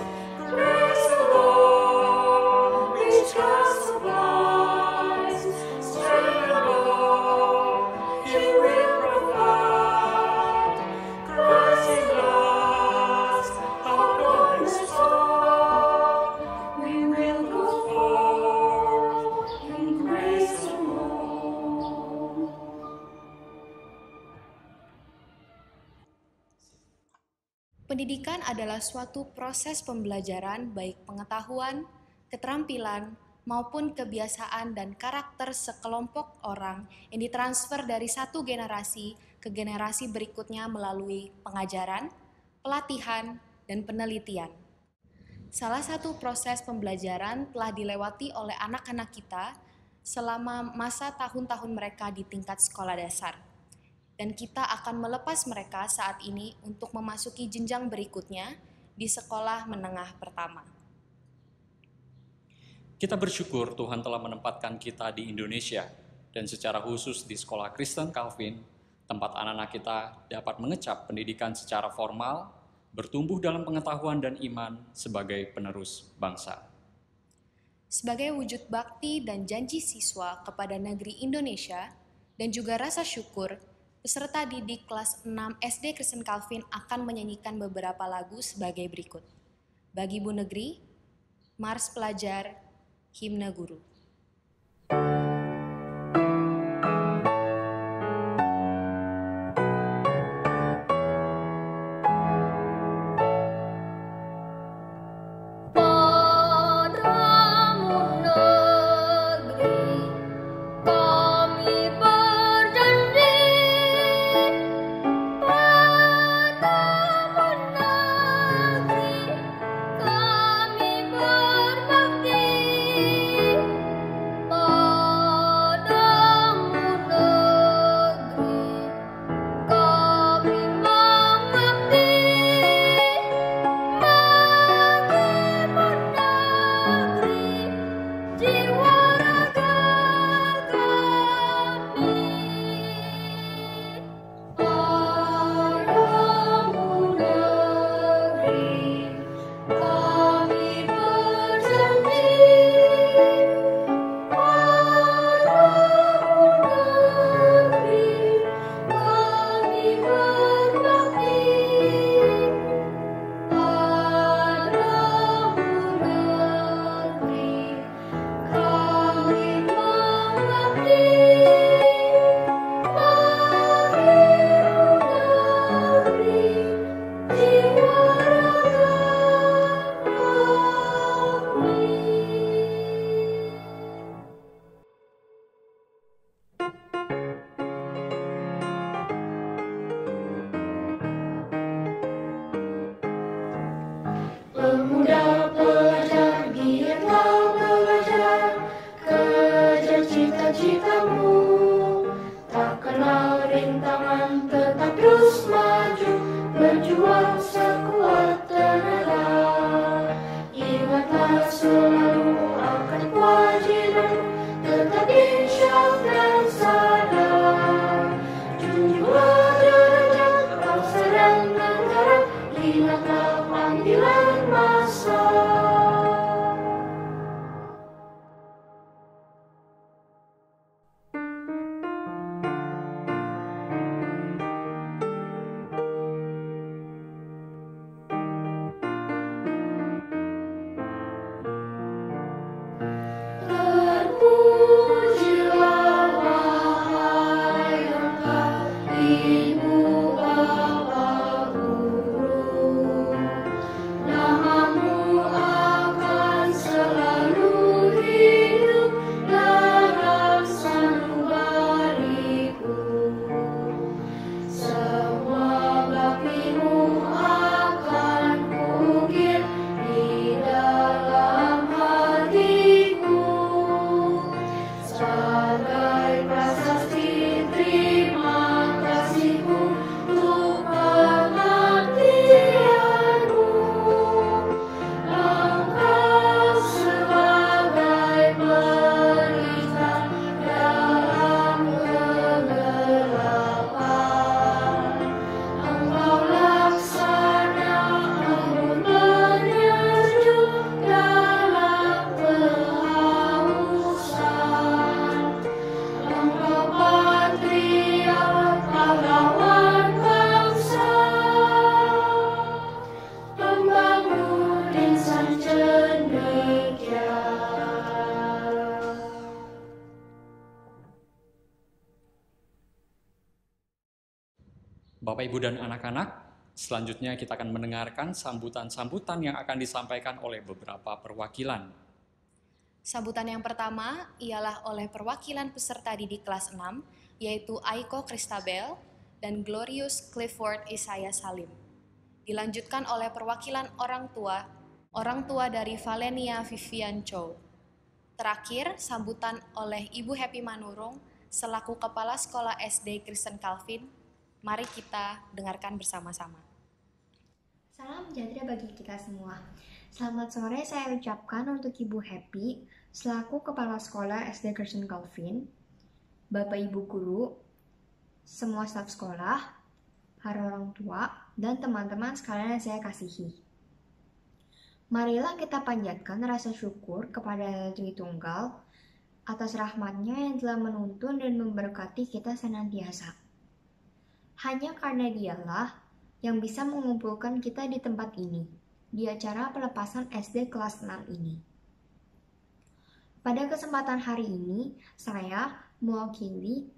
[SPEAKER 4] Praise the Lord, which God supplies, strength alone He will provide. Christ is Christ, our cornerstone. We will go forth in grace alone.
[SPEAKER 2] Pendidikan adalah suatu proses pembelajaran baik pengetahuan, keterampilan, maupun kebiasaan dan karakter sekelompok orang yang ditransfer dari satu generasi ke generasi berikutnya melalui pengajaran, pelatihan, dan penelitian. Salah satu proses pembelajaran telah dilewati oleh anak-anak kita selama masa tahun-tahun mereka di tingkat sekolah dasar. Dan kita akan melepas mereka saat ini untuk memasuki jenjang berikutnya di sekolah menengah pertama.
[SPEAKER 1] Kita bersyukur Tuhan telah menempatkan kita di Indonesia, dan secara khusus di Sekolah Kristen Calvin, tempat anak-anak kita dapat mengecap pendidikan secara formal, bertumbuh dalam pengetahuan dan iman sebagai penerus bangsa.
[SPEAKER 2] Sebagai wujud bakti dan janji siswa kepada negeri Indonesia, dan juga rasa syukur, peserta didik kelas 6 SD Kristen Calvin akan menyanyikan beberapa lagu sebagai berikut. Bagi Bu Negeri, Mars Pelajar, Himne Guru.
[SPEAKER 4] Pemuda pelajar, giatlah belajar, kejar cita-citamu. Tak kenal rintangan, tetap terus maju, berjuang sekuat tenaga. Ingatlah selalu akan kewajiban, tetap insyaf dan sadar. Junjunglah derajat bangsa dan negara, ingatlah panggilan masa. Terpujilah wahai Engkau, Ibu Bapa Guru. Namamu akan selalu hidup dalam sanubariku. Semua baktimu akan kuukir di dalam hatiku. Sebagai prasasti terima kasihku untuk pengabdianmu. Engkau sebagai pelita dalam kegelapan. Engkau laksana embun penyejuk dalam kehausan. Engkau patriark pahlawan bangsa, pembangun insan cendekia.
[SPEAKER 1] Bapak, Ibu, dan anak-anak, selanjutnya kita akan mendengarkan sambutan-sambutan yang akan disampaikan oleh beberapa perwakilan.
[SPEAKER 2] Sambutan yang pertama ialah oleh perwakilan peserta didik kelas 6, yaitu Aiko Christabel dan Glorious Clifford Isaiah Salim. Dilanjutkan oleh perwakilan orang tua dari Valenia Vivian Chow. Terakhir, sambutan oleh Ibu Happy Manurung selaku Kepala Sekolah SD Kristen Calvin. Mari kita dengarkan bersama-sama.
[SPEAKER 6] Salam sejahtera bagi kita semua. Selamat sore saya ucapkan untuk Ibu Happy, selaku Kepala Sekolah SD Kristen Calvin, Bapak Ibu Guru, semua staf sekolah, para orang tua, dan teman-teman sekalian yang saya kasihi. Marilah kita panjatkan rasa syukur kepada Allah Tritunggal atas rahmat-Nya yang telah menuntun dan memberkati kita senantiasa. Hanya karena Dialah yang bisa mengumpulkan kita di tempat ini, di acara pelepasan SD kelas 6 ini. Pada kesempatan hari ini, saya mewakili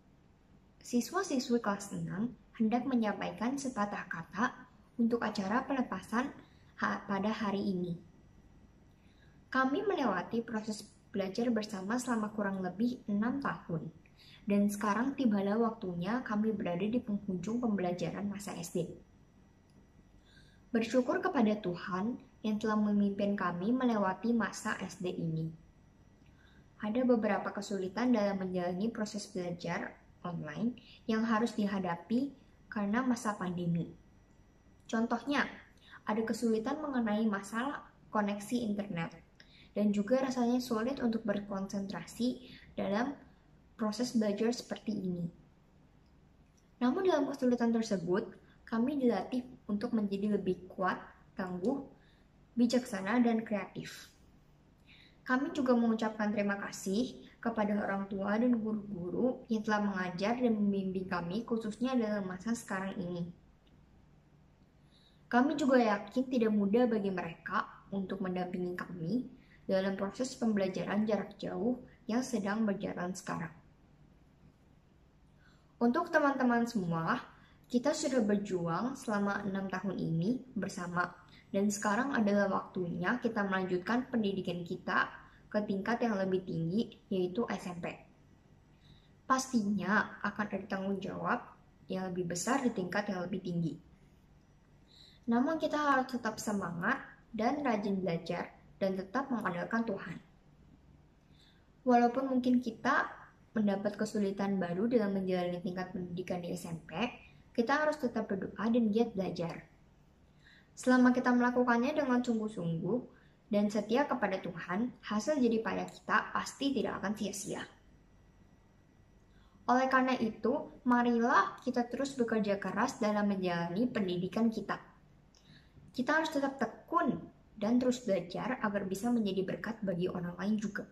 [SPEAKER 6] siswa-siswi kelas 6 hendak menyampaikan sepatah kata untuk acara pelepasan pada hari ini. Kami melewati proses belajar bersama selama kurang lebih 6 tahun, dan sekarang tibalah waktunya kami berada di penghujung pembelajaran masa SD. Bersyukur kepada Tuhan yang telah memimpin kami melewati masa SD ini. Ada beberapa kesulitan dalam menjalani proses belajar online yang harus dihadapi karena masa pandemi. Contohnya, ada kesulitan mengenai masalah koneksi internet, dan juga rasanya sulit untuk berkonsentrasi dalam proses belajar seperti ini. Namun dalam kesulitan tersebut, kami dilatih untuk menjadi lebih kuat, tangguh, bijaksana, dan kreatif. Kami juga mengucapkan terima kasih kepada orang tua dan guru-guru yang telah mengajar dan membimbing kami khususnya dalam masa sekarang ini. Kami juga yakin tidak mudah bagi mereka untuk mendampingi kami dalam proses pembelajaran jarak jauh yang sedang berjalan sekarang. Untuk teman-teman semua, kita sudah berjuang selama 6 tahun ini bersama, dan sekarang adalah waktunya kita melanjutkan pendidikan kita ke tingkat yang lebih tinggi, yaitu SMP. Pastinya akan ada tanggung jawab yang lebih besar di tingkat yang lebih tinggi. Namun kita harus tetap semangat dan rajin belajar dan tetap mengandalkan Tuhan. Walaupun mungkin kita mendapat kesulitan baru dalam menjalani tingkat pendidikan di SMP, kita harus tetap berdoa dan giat belajar. Selama kita melakukannya dengan sungguh-sungguh dan setia kepada Tuhan, hasil jerih payah kita pasti tidak akan sia-sia. Oleh karena itu, marilah kita terus bekerja keras dalam menjalani pendidikan kita. Kita harus tetap tekun dan terus belajar agar bisa menjadi berkat bagi orang lain juga.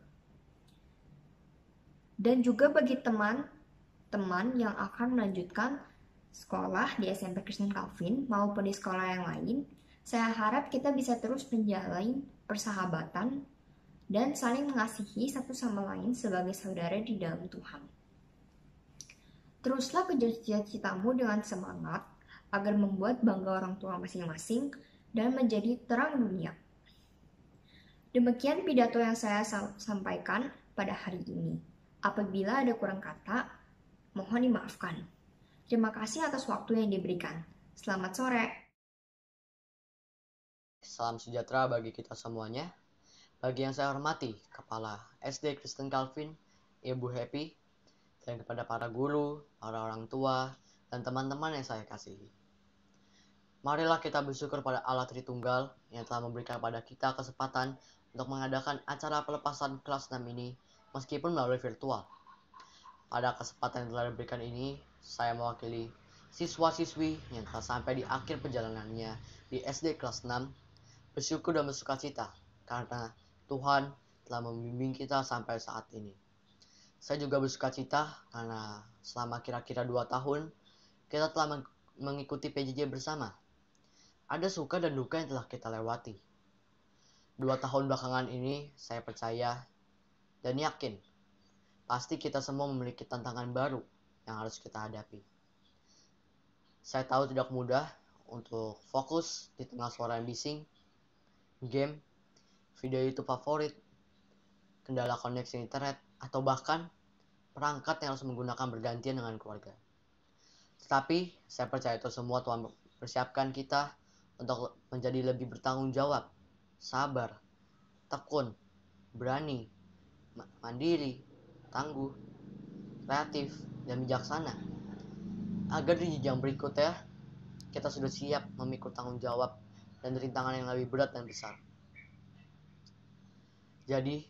[SPEAKER 6] Dan juga bagi teman-teman yang akan melanjutkan sekolah di SMP Kristen Calvin maupun di sekolah yang lain, saya harap kita bisa terus menjalin persahabatan dan saling mengasihi satu sama lain sebagai saudara di dalam Tuhan. Teruslah kejar cita-citamu dengan semangat agar membuat bangga orang tua masing-masing dan menjadi terang dunia. Demikian pidato yang saya sampaikan pada hari ini. Apabila ada kurang kata, mohon dimaafkan. Terima kasih atas waktu yang diberikan. Selamat sore.
[SPEAKER 7] Salam sejahtera bagi kita semuanya. Bagi yang saya hormati, Kepala SD Kristen Calvin, Ibu Happy, dan kepada para guru, para orang tua, dan teman-teman yang saya kasihi. Marilah kita bersyukur pada Allah Tritunggal yang telah memberikan kepada kita kesempatan untuk mengadakan acara pelepasan kelas 6 ini meskipun melalui virtual. Pada kesempatan yang telah diberikan ini, saya mewakili siswa-siswi yang telah sampai di akhir perjalanannya di SD kelas 6, bersyukur dan bersukacita karena Tuhan telah membimbing kita sampai saat ini. Saya juga bersukacita karena selama kira-kira 2 tahun, kita telah mengikuti PJJ bersama. Ada suka dan duka yang telah kita lewati. 2 tahun belakangan ini, saya percaya dan yakin, pasti kita semua memiliki tantangan baru yang harus kita hadapi. Saya tahu tidak mudah untuk fokus di tengah suara yang bising, game, video YouTube favorit, kendala koneksi internet, atau bahkan perangkat yang harus menggunakan bergantian dengan keluarga. Tetapi, saya percaya itu semua Tuhan persiapkan kita untuk menjadi lebih bertanggung jawab, sabar, tekun, berani, mandiri, tangguh, kreatif, dan bijaksana. Agar di jenjang berikutnya, kita sudah siap memikul tanggung jawab dan rintangan yang lebih berat dan besar. Jadi,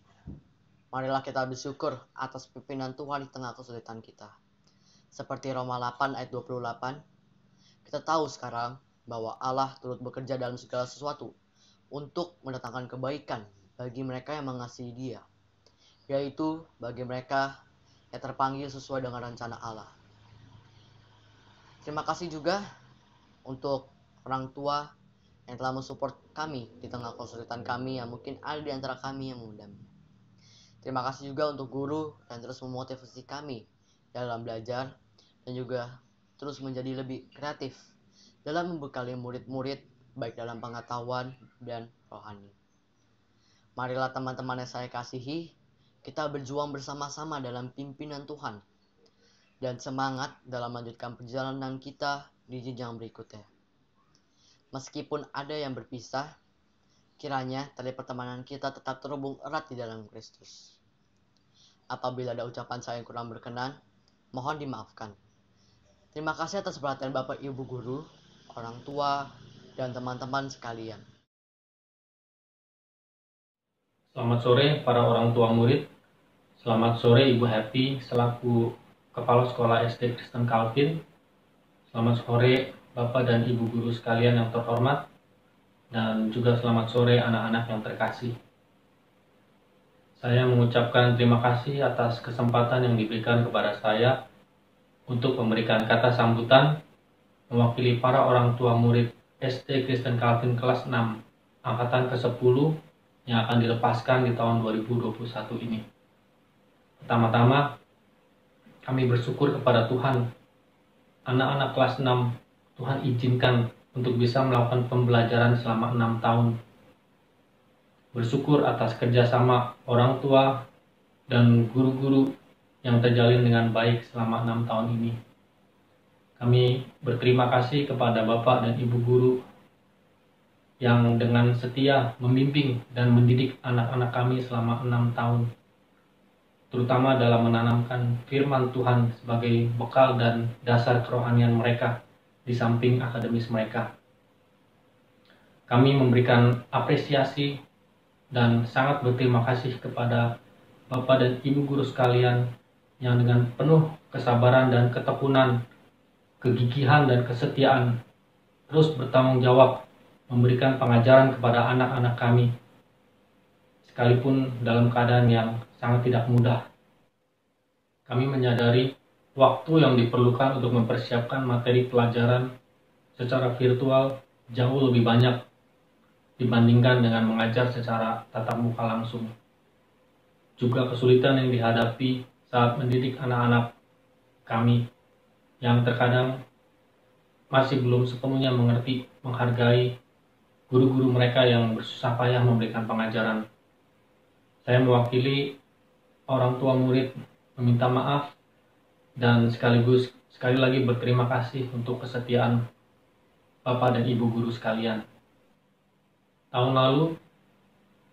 [SPEAKER 7] marilah kita bersyukur atas pimpinan Tuhan di tengah kesulitan kita. Seperti Roma 8 ayat 28, kita tahu sekarang bahwa Allah turut bekerja dalam segala sesuatu untuk mendatangkan kebaikan bagi mereka yang mengasihi Dia, yaitu bagi mereka yang terpanggil sesuai dengan rencana Allah. Terima kasih juga untuk orang tua yang telah mensupport kami di tengah kesulitan kami yang mungkin ada di antara kami yang mendampingi. Terima kasih juga untuk guru yang terus memotivasi kami dalam belajar dan juga terus menjadi lebih kreatif dalam membekali murid-murid baik dalam pengetahuan dan rohani. Marilah teman-teman yang saya kasihi, kita berjuang bersama-sama dalam pimpinan Tuhan dan semangat dalam melanjutkan perjalanan kita di jenjang berikutnya. Meskipun ada yang berpisah, kiranya tali pertemanan kita tetap terhubung erat di dalam Kristus. Apabila ada ucapan saya yang kurang berkenan, mohon dimaafkan. Terima kasih atas perhatian Bapak Ibu Guru, orang tua, dan teman-teman sekalian.
[SPEAKER 8] Selamat sore para orang tua murid. Selamat sore Ibu Happy selaku Kepala Sekolah SD Kristen Calvin. Selamat sore Bapak dan Ibu Guru sekalian yang terhormat. Dan juga selamat sore anak-anak yang terkasih. Saya mengucapkan terima kasih atas kesempatan yang diberikan kepada saya untuk memberikan kata sambutan mewakili para orang tua murid SD Kristen Calvin kelas 6 angkatan ke-10 yang akan dilepaskan di tahun 2021 ini. Pertama-tama, kami bersyukur kepada Tuhan. Anak-anak kelas 6, Tuhan izinkan untuk bisa melakukan pembelajaran selama 6 tahun. Bersyukur atas kerjasama orang tua dan guru-guru yang terjalin dengan baik selama 6 tahun ini. Kami berterima kasih kepada Bapak dan Ibu Guru yang dengan setia membimbing dan mendidik anak-anak kami selama 6 tahun, terutama dalam menanamkan firman Tuhan sebagai bekal dan dasar kerohanian mereka di samping akademis mereka. Kami memberikan apresiasi dan sangat berterima kasih kepada Bapak dan Ibu Guru sekalian yang dengan penuh kesabaran dan ketekunan, kegigihan dan kesetiaan terus bertanggung jawab memberikan pengajaran kepada anak-anak kami, sekalipun dalam keadaan yang sangat tidak mudah. Kami menyadari waktu yang diperlukan untuk mempersiapkan materi pelajaran secara virtual jauh lebih banyak dibandingkan dengan mengajar secara tatap muka langsung. Juga kesulitan yang dihadapi saat mendidik anak-anak kami yang terkadang masih belum sepenuhnya mengerti, menghargai guru-guru mereka yang bersusah payah memberikan pengajaran. Saya mewakili orang tua murid meminta maaf dan sekaligus sekali lagi berterima kasih untuk kesetiaan Bapak dan Ibu Guru sekalian. Tahun lalu,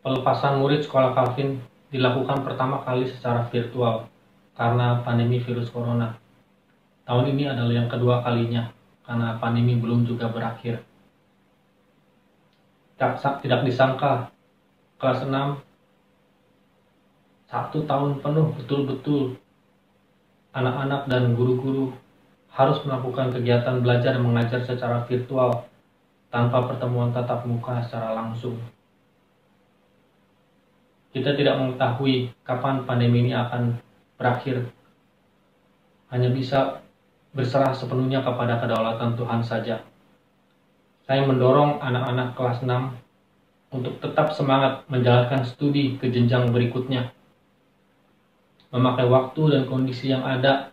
[SPEAKER 8] pelepasan murid sekolah Calvin dilakukan pertama kali secara virtual karena pandemi virus corona. Tahun ini adalah yang kedua kalinya karena pandemi belum juga berakhir. Tidak disangka, kelas 6 1 tahun penuh betul-betul anak-anak dan guru-guru harus melakukan kegiatan belajar dan mengajar secara virtual tanpa pertemuan tatap muka secara langsung. Kita tidak mengetahui kapan pandemi ini akan berakhir. Hanya bisa berserah sepenuhnya kepada kedaulatan Tuhan saja. Saya mendorong anak-anak kelas 6 untuk tetap semangat menjalankan studi ke jenjang berikutnya. Memakai waktu dan kondisi yang ada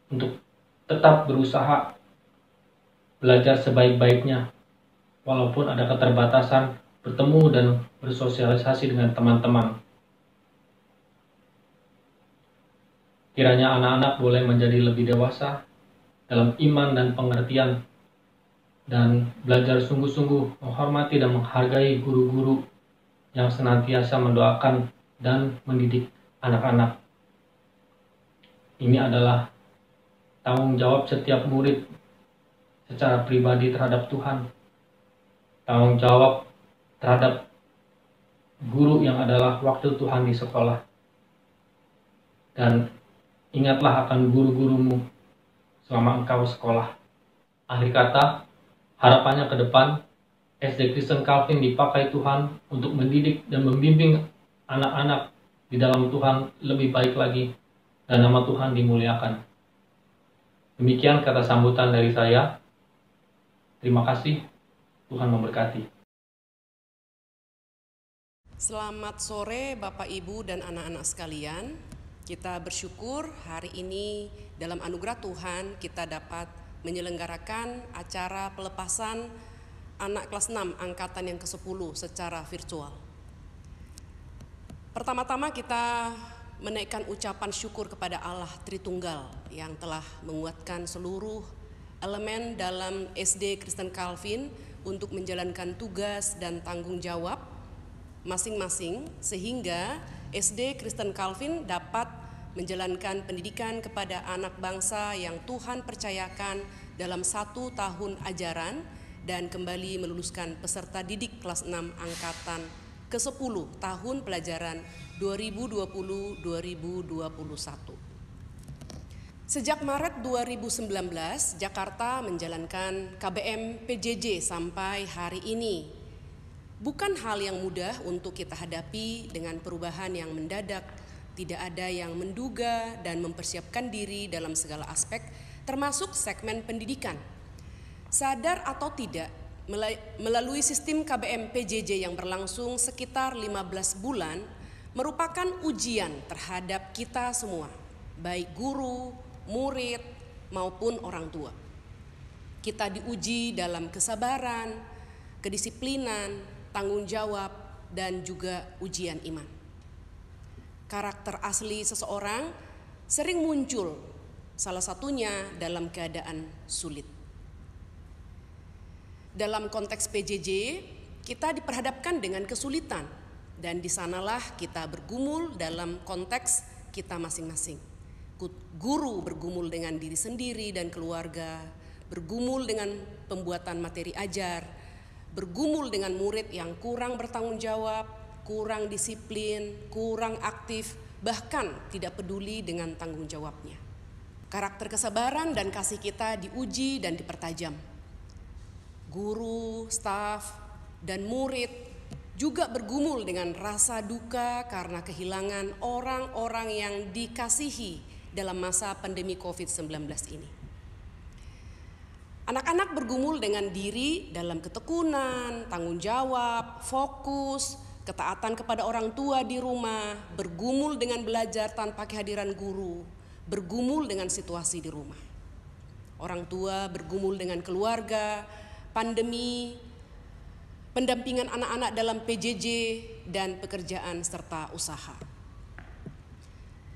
[SPEAKER 8] untuk tetap berusaha belajar sebaik-baiknya, walaupun ada keterbatasan bertemu dan bersosialisasi dengan teman-teman. Kiranya anak-anak boleh menjadi lebih dewasa dalam iman dan pengertian, dan belajar sungguh-sungguh menghormati dan menghargai guru-guru yang senantiasa mendoakan dan mendidik anak-anak. Ini adalah tanggung jawab setiap murid secara pribadi terhadap Tuhan, tanggung jawab terhadap guru yang adalah wakil Tuhan di sekolah. Dan ingatlah akan guru-gurumu selama engkau sekolah. Akhir kata, harapannya ke depan, SD Kristen Calvin dipakai Tuhan untuk mendidik dan membimbing anak-anak di dalam Tuhan lebih baik lagi, dan nama Tuhan dimuliakan. Demikian kata sambutan dari saya. Terima kasih, Tuhan memberkati.
[SPEAKER 9] Selamat sore Bapak, Ibu, dan anak-anak sekalian. Kita bersyukur hari ini dalam anugerah Tuhan kita dapat menyelenggarakan acara pelepasan anak kelas 6 angkatan yang ke-10 secara virtual. Pertama-tama kita menaikkan ucapan syukur kepada Allah Tritunggal yang telah menguatkan seluruh elemen dalam SD Kristen Calvin untuk menjalankan tugas dan tanggung jawab masing-masing sehingga SD Kristen Calvin dapat menjalankan pendidikan kepada anak bangsa yang Tuhan percayakan dalam 1 tahun ajaran dan kembali meluluskan peserta didik kelas 6 angkatan ke-10 tahun pelajaran 2020-2021. Sejak Maret 2019, Jakarta menjalankan KBM PJJ sampai hari ini. Bukan hal yang mudah untuk kita hadapi dengan perubahan yang mendadak. Tidak ada yang menduga dan mempersiapkan diri dalam segala aspek, termasuk segmen pendidikan. Sadar atau tidak, melalui sistem KBM PJJ yang berlangsung sekitar 15 bulan, merupakan ujian terhadap kita semua, baik guru, murid, maupun orang tua. Kita diuji dalam kesabaran, kedisiplinan, tanggung jawab, dan juga ujian iman. Karakter asli seseorang sering muncul, salah satunya dalam keadaan sulit. Dalam konteks PJJ, kita diperhadapkan dengan kesulitan, dan di sanalah kita bergumul dalam konteks kita masing-masing. Guru bergumul dengan diri sendiri dan keluarga, bergumul dengan pembuatan materi ajar, bergumul dengan murid yang kurang bertanggung jawab, kurang disiplin, kurang aktif, bahkan tidak peduli dengan tanggung jawabnya. Karakter kesabaran dan kasih kita diuji dan dipertajam. Guru, staf, dan murid juga bergumul dengan rasa duka karena kehilangan orang-orang yang dikasihi dalam masa pandemi COVID-19 ini. Anak-anak bergumul dengan diri dalam ketekunan, tanggung jawab, fokus, ketaatan kepada orang tua di rumah, bergumul dengan belajar tanpa kehadiran guru, bergumul dengan situasi di rumah. Orang tua bergumul dengan keluarga, pandemi, pendampingan anak-anak dalam PJJ, dan pekerjaan serta usaha.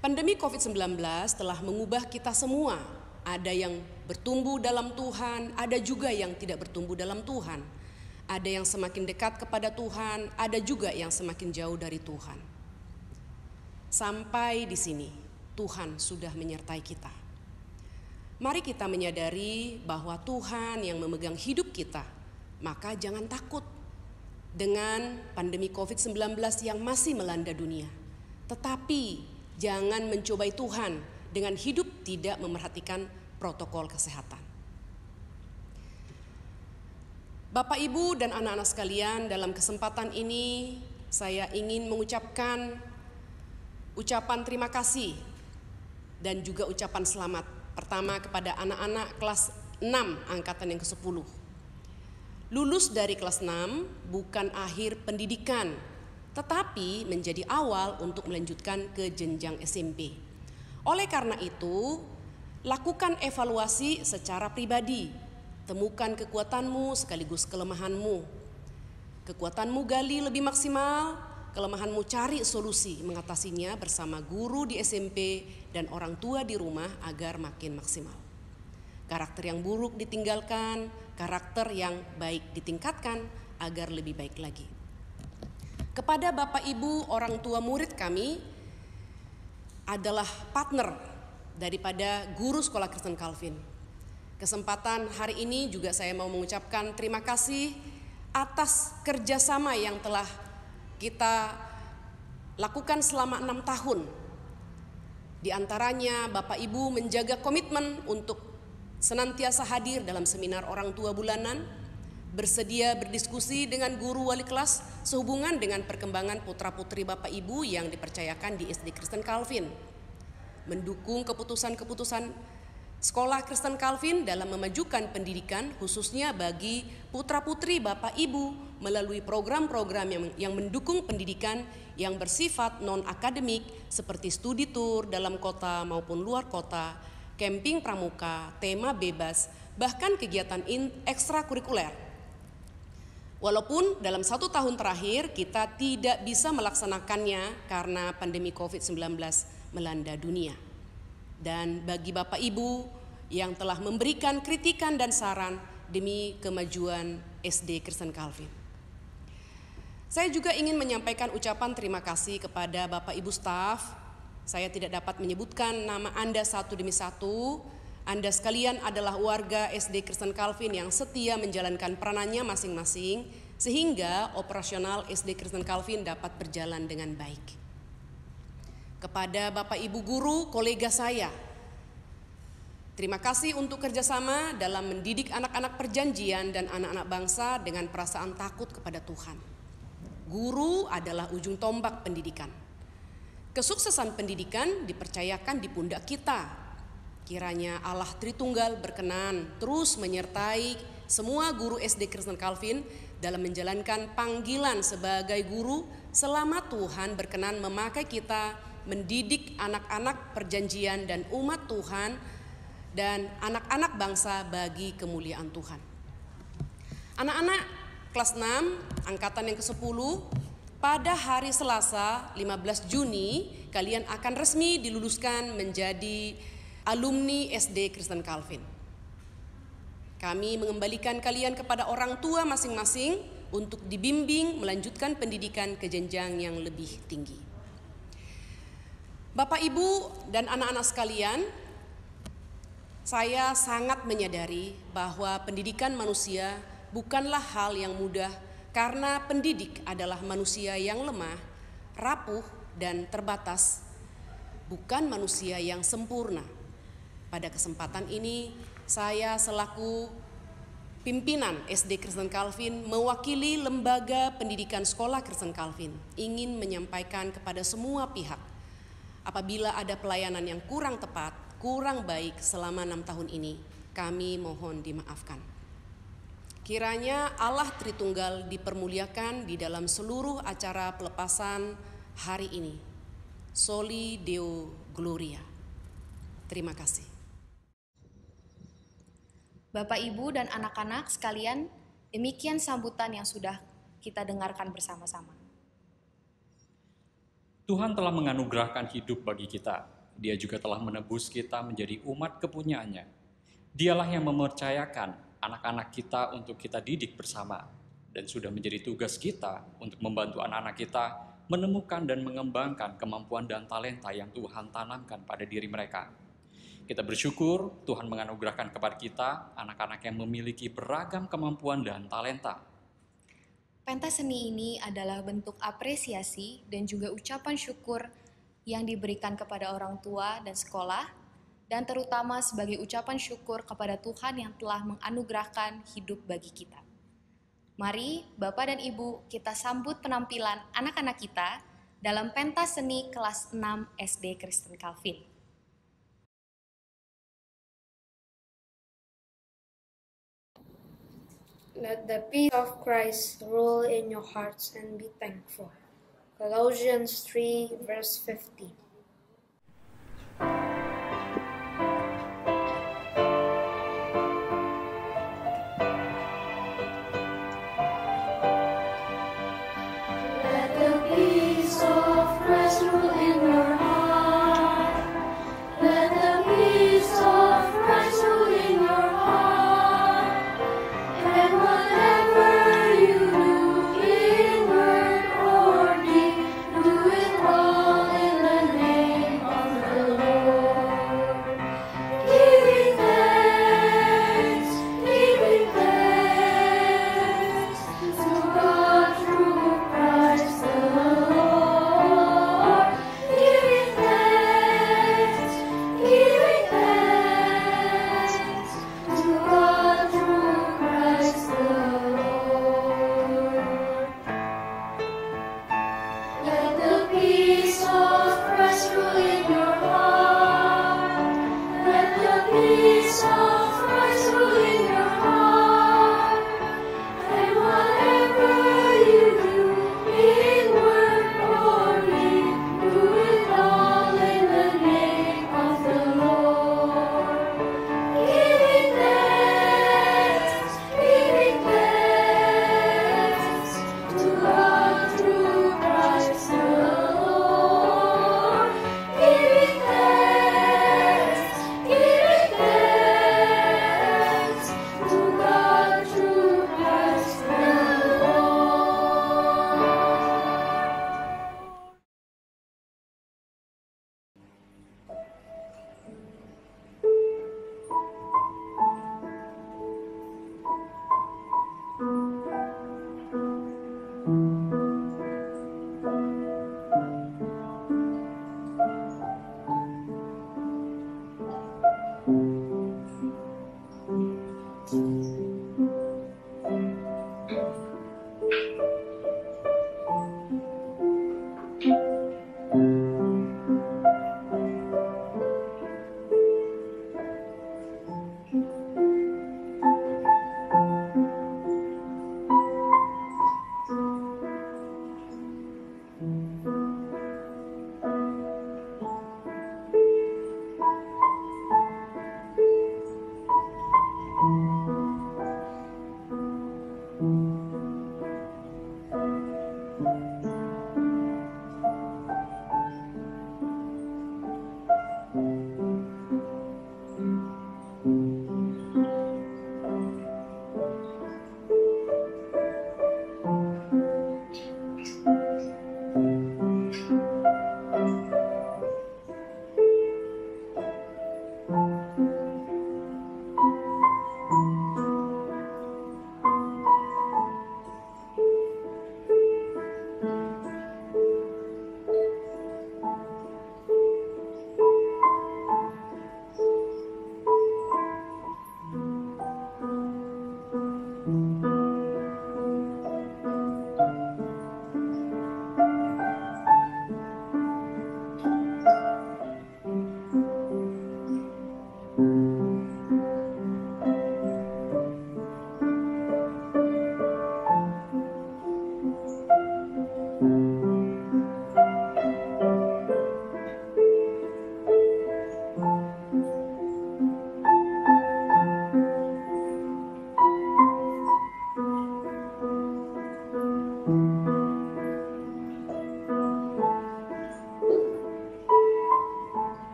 [SPEAKER 9] Pandemi COVID-19 telah mengubah kita semua. Ada yang bertumbuh dalam Tuhan, ada juga yang tidak bertumbuh dalam Tuhan. Ada yang semakin dekat kepada Tuhan, ada juga yang semakin jauh dari Tuhan. Sampai di sini, Tuhan sudah menyertai kita. Mari kita menyadari bahwa Tuhan yang memegang hidup kita, maka jangan takut dengan pandemi COVID-19 yang masih melanda dunia. Tetapi jangan mencobai Tuhan dengan hidup tidak memerhatikan protokol kesehatan. Bapak, Ibu, dan anak-anak sekalian, dalam kesempatan ini saya ingin mengucapkan ucapan terima kasih dan juga ucapan selamat pertama kepada anak-anak kelas 6 angkatan yang ke-10. Lulus dari kelas 6 bukan akhir pendidikan, tetapi menjadi awal untuk melanjutkan ke jenjang SMP. Oleh karena itu, lakukan evaluasi secara pribadi. Temukan kekuatanmu sekaligus kelemahanmu. Kekuatanmu gali lebih maksimal, kelemahanmu cari solusi mengatasinya bersama guru di SMP dan orang tua di rumah agar makin maksimal. Karakter yang buruk ditinggalkan, karakter yang baik ditingkatkan agar lebih baik lagi. Kepada Bapak, Ibu, orang tua murid kami adalah partner daripada guru sekolah Kristen Calvin. Kesempatan hari ini juga saya mau mengucapkan terima kasih atas kerjasama yang telah kita lakukan selama 6 tahun. Di antaranya Bapak Ibu menjaga komitmen untuk senantiasa hadir dalam seminar orang tua bulanan, bersedia berdiskusi dengan guru wali kelas sehubungan dengan perkembangan putra-putri Bapak Ibu yang dipercayakan di SD Kristen Calvin, mendukung keputusan-keputusan Sekolah Kristen Calvin dalam memajukan pendidikan khususnya bagi putra-putri Bapak Ibu melalui program-program yang mendukung pendidikan yang bersifat non-akademik seperti studi tour dalam kota maupun luar kota, camping pramuka, tema bebas, bahkan kegiatan ekstrakurikuler. Walaupun dalam 1 tahun terakhir kita tidak bisa melaksanakannya karena pandemi COVID-19 melanda dunia. Dan bagi Bapak Ibu yang telah memberikan kritikan dan saran demi kemajuan SD Kristen Calvin. Saya juga ingin menyampaikan ucapan terima kasih kepada Bapak Ibu staf. Saya tidak dapat menyebutkan nama Anda satu demi satu. Anda sekalian adalah warga SD Kristen Calvin yang setia menjalankan peranannya masing-masing sehingga operasional SD Kristen Calvin dapat berjalan dengan baik. Kepada Bapak Ibu guru, kolega saya, terima kasih untuk kerjasama dalam mendidik anak-anak perjanjian dan anak-anak bangsa dengan perasaan takut kepada Tuhan. Guru adalah ujung tombak pendidikan. Kesuksesan pendidikan dipercayakan di pundak kita. Kiranya Allah Tritunggal berkenan terus menyertai semua guru SD Kristen Calvin dalam menjalankan panggilan sebagai guru selama Tuhan berkenan memakai kita mendidik anak-anak perjanjian dan umat Tuhan dan anak-anak bangsa bagi kemuliaan Tuhan. Anak-anak kelas 6 angkatan yang ke-10, pada hari Selasa 15 Juni kalian akan resmi diluluskan menjadi alumni SD Kristen Calvin. Kami mengembalikan kalian kepada orang tua masing-masing untuk dibimbing melanjutkan pendidikan ke jenjang yang lebih tinggi. Bapak, Ibu, dan anak-anak sekalian, saya sangat menyadari bahwa pendidikan manusia bukanlah hal yang mudah karena pendidik adalah manusia yang lemah, rapuh, dan terbatas, bukan manusia yang sempurna. Pada kesempatan ini, saya selaku pimpinan SD Kristen Calvin mewakili lembaga pendidikan Sekolah Kristen Calvin ingin menyampaikan kepada semua pihak apabila ada pelayanan yang kurang tepat, kurang baik selama 6 tahun ini, kami mohon dimaafkan. Kiranya Allah Tritunggal dipermuliakan di dalam seluruh acara pelepasan hari ini. Soli Deo Gloria. Terima kasih.
[SPEAKER 2] Bapak, Ibu, dan anak-anak sekalian, demikian sambutan yang sudah kita dengarkan bersama-sama.
[SPEAKER 1] Tuhan telah menganugerahkan hidup bagi kita. Dia juga telah menebus kita menjadi umat kepunyaannya. Dialah yang mempercayakan anak-anak kita untuk kita didik bersama. Dan sudah menjadi tugas kita untuk membantu anak-anak kita menemukan dan mengembangkan kemampuan dan talenta yang Tuhan tanamkan pada diri mereka. Kita bersyukur Tuhan menganugerahkan kepada kita anak-anak yang memiliki beragam kemampuan dan talenta.
[SPEAKER 2] Pentas seni ini adalah bentuk apresiasi dan juga ucapan syukur yang diberikan kepada orang tua dan sekolah, dan terutama sebagai ucapan syukur kepada Tuhan yang telah menganugerahkan hidup bagi kita. Mari Bapak dan Ibu kita sambut penampilan anak-anak kita dalam pentas seni kelas 6 SD Kristen Calvin.
[SPEAKER 4] Let the peace of Christ rule in your hearts and be thankful. Colossians 3 verse 15.
[SPEAKER 10] Let the peace of Christ rule in your heart. Let the peace of Christ rule in your heart. And whatever you do in word or deed, do it all in the name of the Lord.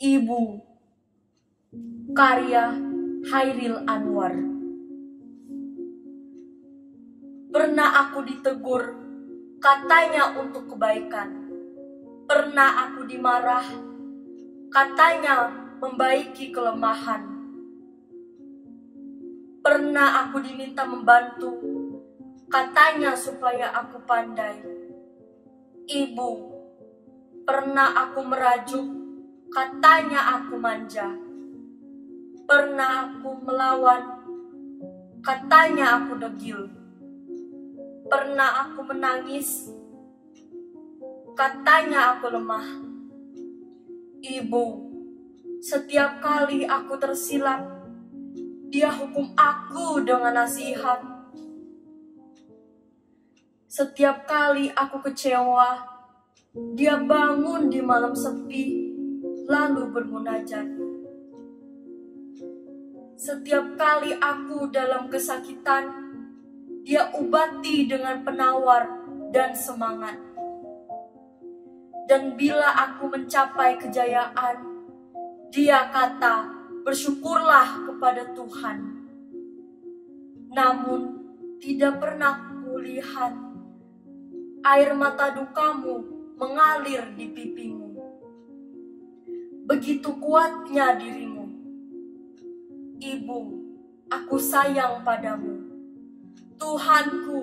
[SPEAKER 11] Ibu, karya Hairil Anwar. Pernah aku ditegur, katanya untuk kebaikan. Pernah aku dimarah, katanya membaiki kelemahan. Pernah aku diminta membantu, katanya supaya aku pandai. Ibu, pernah aku merajuk, katanya aku manja. Pernah aku melawan, katanya aku degil. Pernah aku menangis, katanya aku lemah. Ibu, setiap kali aku tersilap, Dia hukum aku dengan nasihat. Setiap kali aku kecewa, Dia bangun di malam sepi, lalu bermunajat. Setiap kali aku dalam kesakitan, Dia obati dengan penawar dan semangat. Dan bila aku mencapai kejayaan, Dia kata, bersyukurlah kepada Tuhan. Namun, tidak pernah kulihat air mata dukamu mengalir di pipimu. Begitu kuatnya dirimu. Ibu, aku sayang padamu. Tuhanku,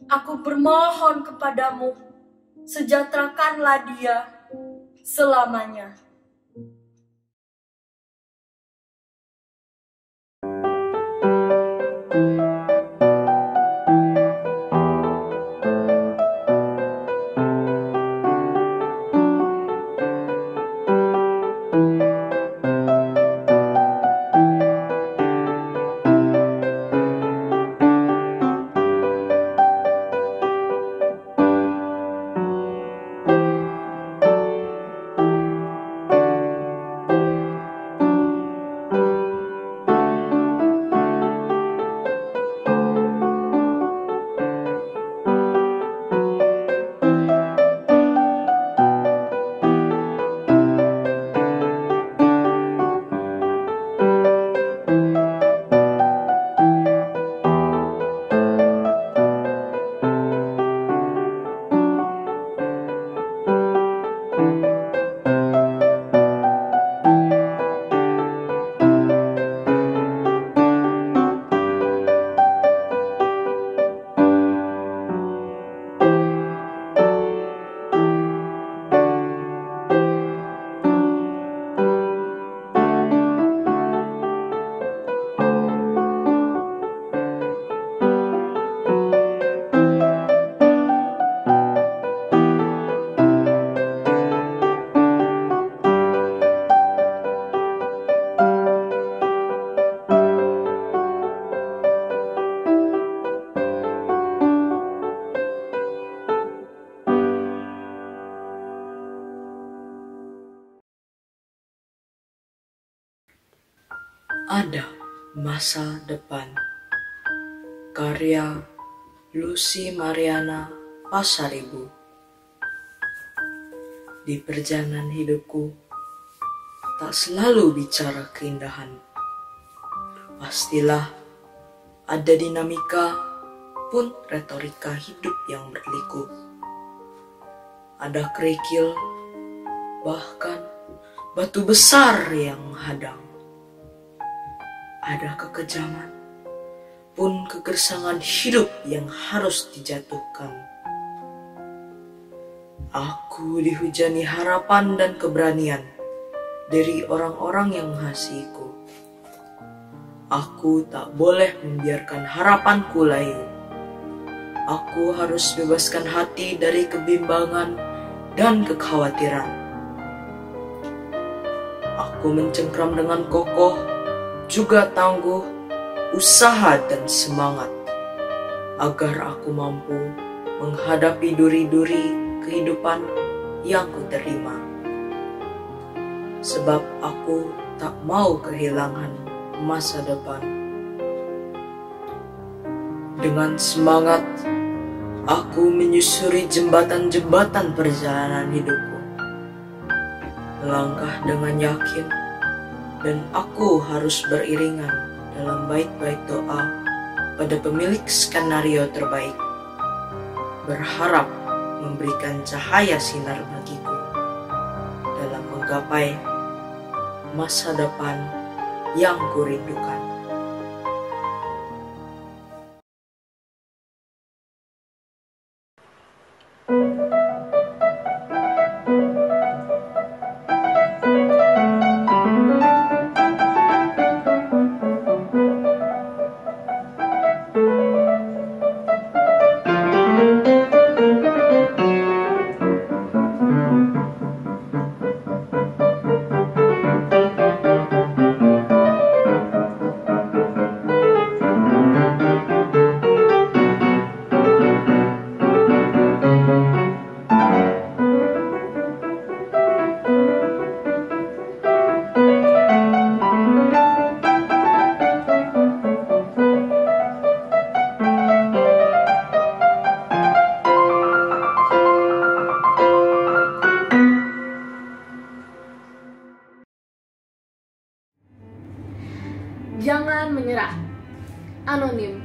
[SPEAKER 11] aku bermohon kepadamu, sejahterakanlah dia selamanya.
[SPEAKER 12] Ada masa depan. Karya Lucy Mariana Pasaribu. Di perjalanan hidupku, tak selalu bicara keindahan. Pastilah ada dinamika pun retorika hidup yang berliku. Ada kerikil, bahkan batu besar yang menghadang. Ada kekejaman, pun kegersangan hidup yang harus dijatuhkan. Aku dihujani harapan dan keberanian dari orang-orang yang mengasihiku. Aku tak boleh membiarkan harapanku layu. Aku harus bebaskan hati dari kebimbangan dan kekhawatiran. Aku mencengkram dengan kokoh, juga tangguh, usaha dan semangat, agar aku mampu menghadapi duri-duri kehidupan yang kuterima. Sebab aku tak mau kehilangan masa depan. Dengan semangat, aku menyusuri jembatan-jembatan perjalanan hidupku. melangkah dengan yakin, dan aku harus beriringan dalam bait-bait doa pada pemilik skenario terbaik, berharap memberikan cahaya sinar bagiku dalam menggapai masa depan yang kurindukan.
[SPEAKER 13] Jangan menyerah. Anonim.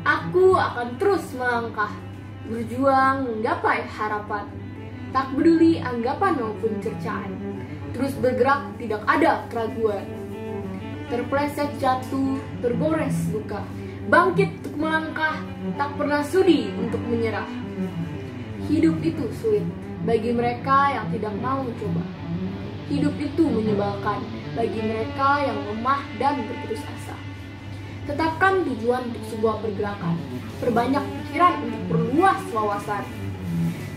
[SPEAKER 13] Aku akan terus melangkah, berjuang menggapai harapan. Tak peduli anggapan maupun cercaan. Terus bergerak, tidak ada keraguan. Terpleset jatuh, tergores luka. Bangkit untuk melangkah, tak pernah sudi untuk menyerah. Hidup itu sulit bagi mereka yang tidak mau mencoba. Hidup itu menyebalkan bagi mereka yang lemah dan berputus asa. Tetapkan tujuan untuk sebuah pergerakan. Perbanyak pikiran untuk perluas wawasan.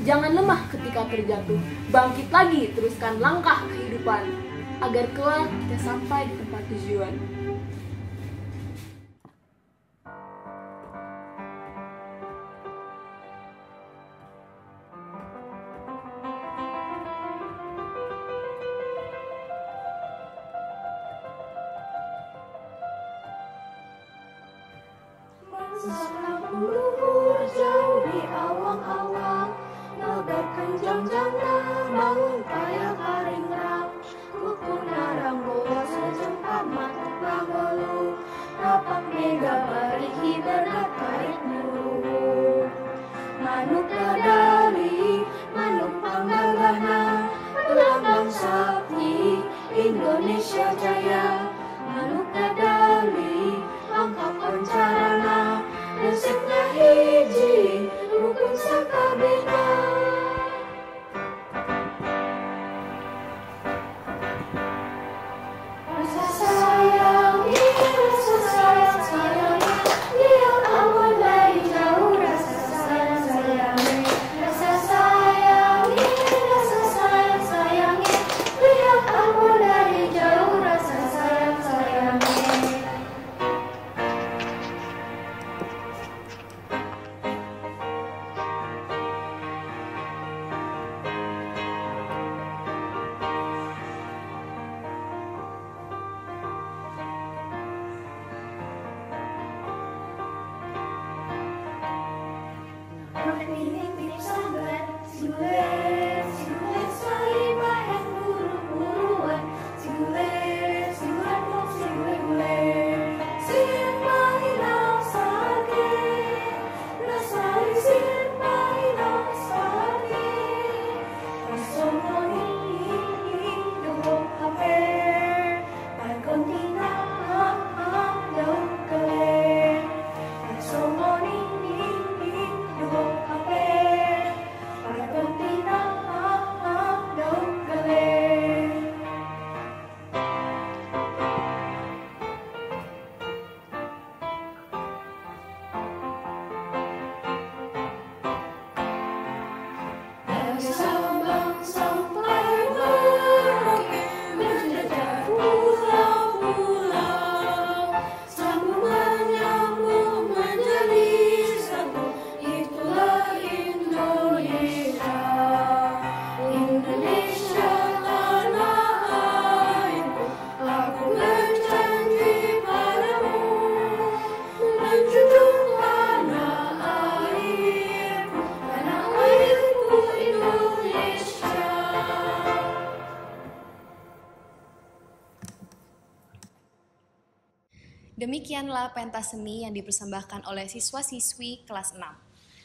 [SPEAKER 13] Jangan lemah ketika terjatuh. Bangkit lagi, teruskan langkah kehidupan agar kelak kita sampai di tempat tujuan.
[SPEAKER 10] Salam luhur jauh di awang-awang, nagarkan jangjana bangun kaya karingrang. Kukun narang bola sejempa matuk bangelu, napak mega barihi berkait nuru. Manuk dadali, manuk panggagana, lambang sakti Indonesia Jaya. Manuk dadali, angka pancarana, resepnya hiji, rukun sakabena. Rasa sayangi, lihat awan dari jauh. Rasa sayangi, lihat awan dari jauh. Rasa sayangi.
[SPEAKER 2] Demikianlah pentas seni yang dipersembahkan oleh siswa-siswi kelas 6.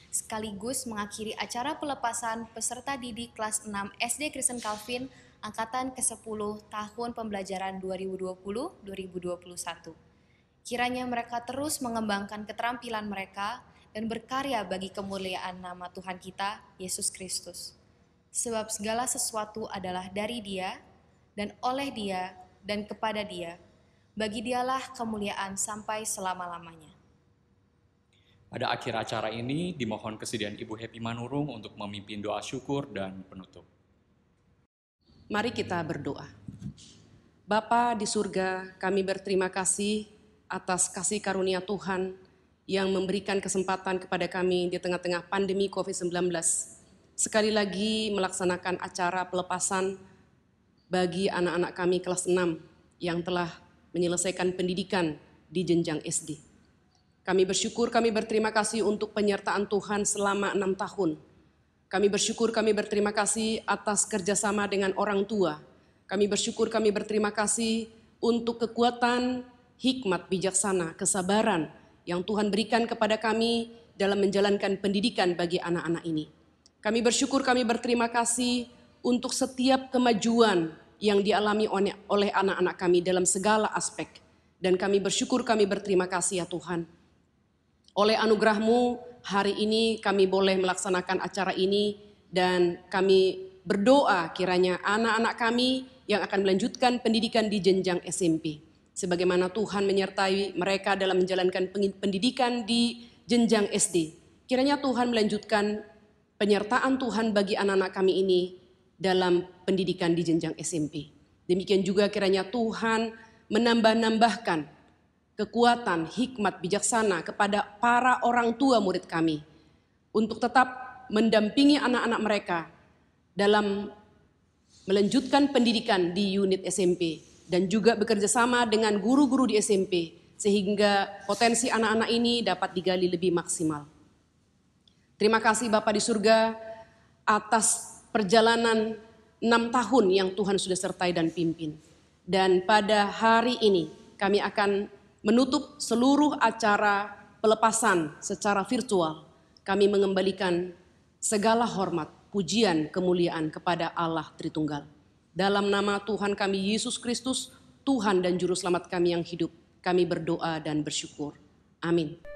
[SPEAKER 2] Sekaligus mengakhiri acara pelepasan peserta didik kelas 6 SD Kristen Calvin angkatan ke-10 tahun pembelajaran 2020-2021. Kiranya mereka terus mengembangkan keterampilan mereka dan berkarya bagi kemuliaan nama Tuhan kita, Yesus Kristus. Sebab segala sesuatu adalah dari Dia, dan oleh Dia, dan kepada Dia. Bagi Dialah kemuliaan sampai selama-lamanya.
[SPEAKER 1] Pada akhir acara ini, dimohon kesediaan Ibu Happy Manurung untuk memimpin doa syukur dan penutup.
[SPEAKER 9] Mari kita berdoa. Bapa di surga, kami berterima kasih atas kasih karunia Tuhan yang memberikan kesempatan kepada kami di tengah-tengah pandemi COVID-19. Sekali lagi melaksanakan acara pelepasan bagi anak-anak kami kelas 6 yang telah menyelesaikan pendidikan di jenjang SD. Kami bersyukur, kami berterima kasih untuk penyertaan Tuhan selama 6 tahun. Kami bersyukur, kami berterima kasih atas kerjasama dengan orang tua. Kami bersyukur, kami berterima kasih untuk kekuatan, hikmat, bijaksana, kesabaran yang Tuhan berikan kepada kami dalam menjalankan pendidikan bagi anak-anak ini. Kami bersyukur, kami berterima kasih untuk setiap kemajuan yang dialami oleh anak-anak kami dalam segala aspek. Dan kami bersyukur, kami berterima kasih ya Tuhan. Oleh anugerah-Mu, hari ini kami boleh melaksanakan acara ini dan kami berdoa kiranya anak-anak kami yang akan melanjutkan pendidikan di jenjang SMP. Sebagaimana Tuhan menyertai mereka dalam menjalankan pendidikan di jenjang SD. Kiranya Tuhan melanjutkan penyertaan Tuhan bagi anak-anak kami ini dalam pendidikan di jenjang SMP. Demikian juga kiranya Tuhan menambah-nambahkan kekuatan, hikmat, bijaksana kepada para orang tua murid kami untuk tetap mendampingi anak-anak mereka dalam melanjutkan pendidikan di unit SMP dan juga bekerja sama dengan guru-guru di SMP sehingga potensi anak-anak ini dapat digali lebih maksimal. Terima kasih Bapa di surga atas perjalanan 6 tahun yang Tuhan sudah sertai dan pimpin. Dan pada hari ini kami akan menutup seluruh acara pelepasan secara virtual. Kami mengembalikan segala hormat, pujian, kemuliaan kepada Allah Tritunggal. Dalam nama Tuhan kami Yesus Kristus, Tuhan dan Juru Selamat kami yang hidup, kami berdoa dan bersyukur. Amin.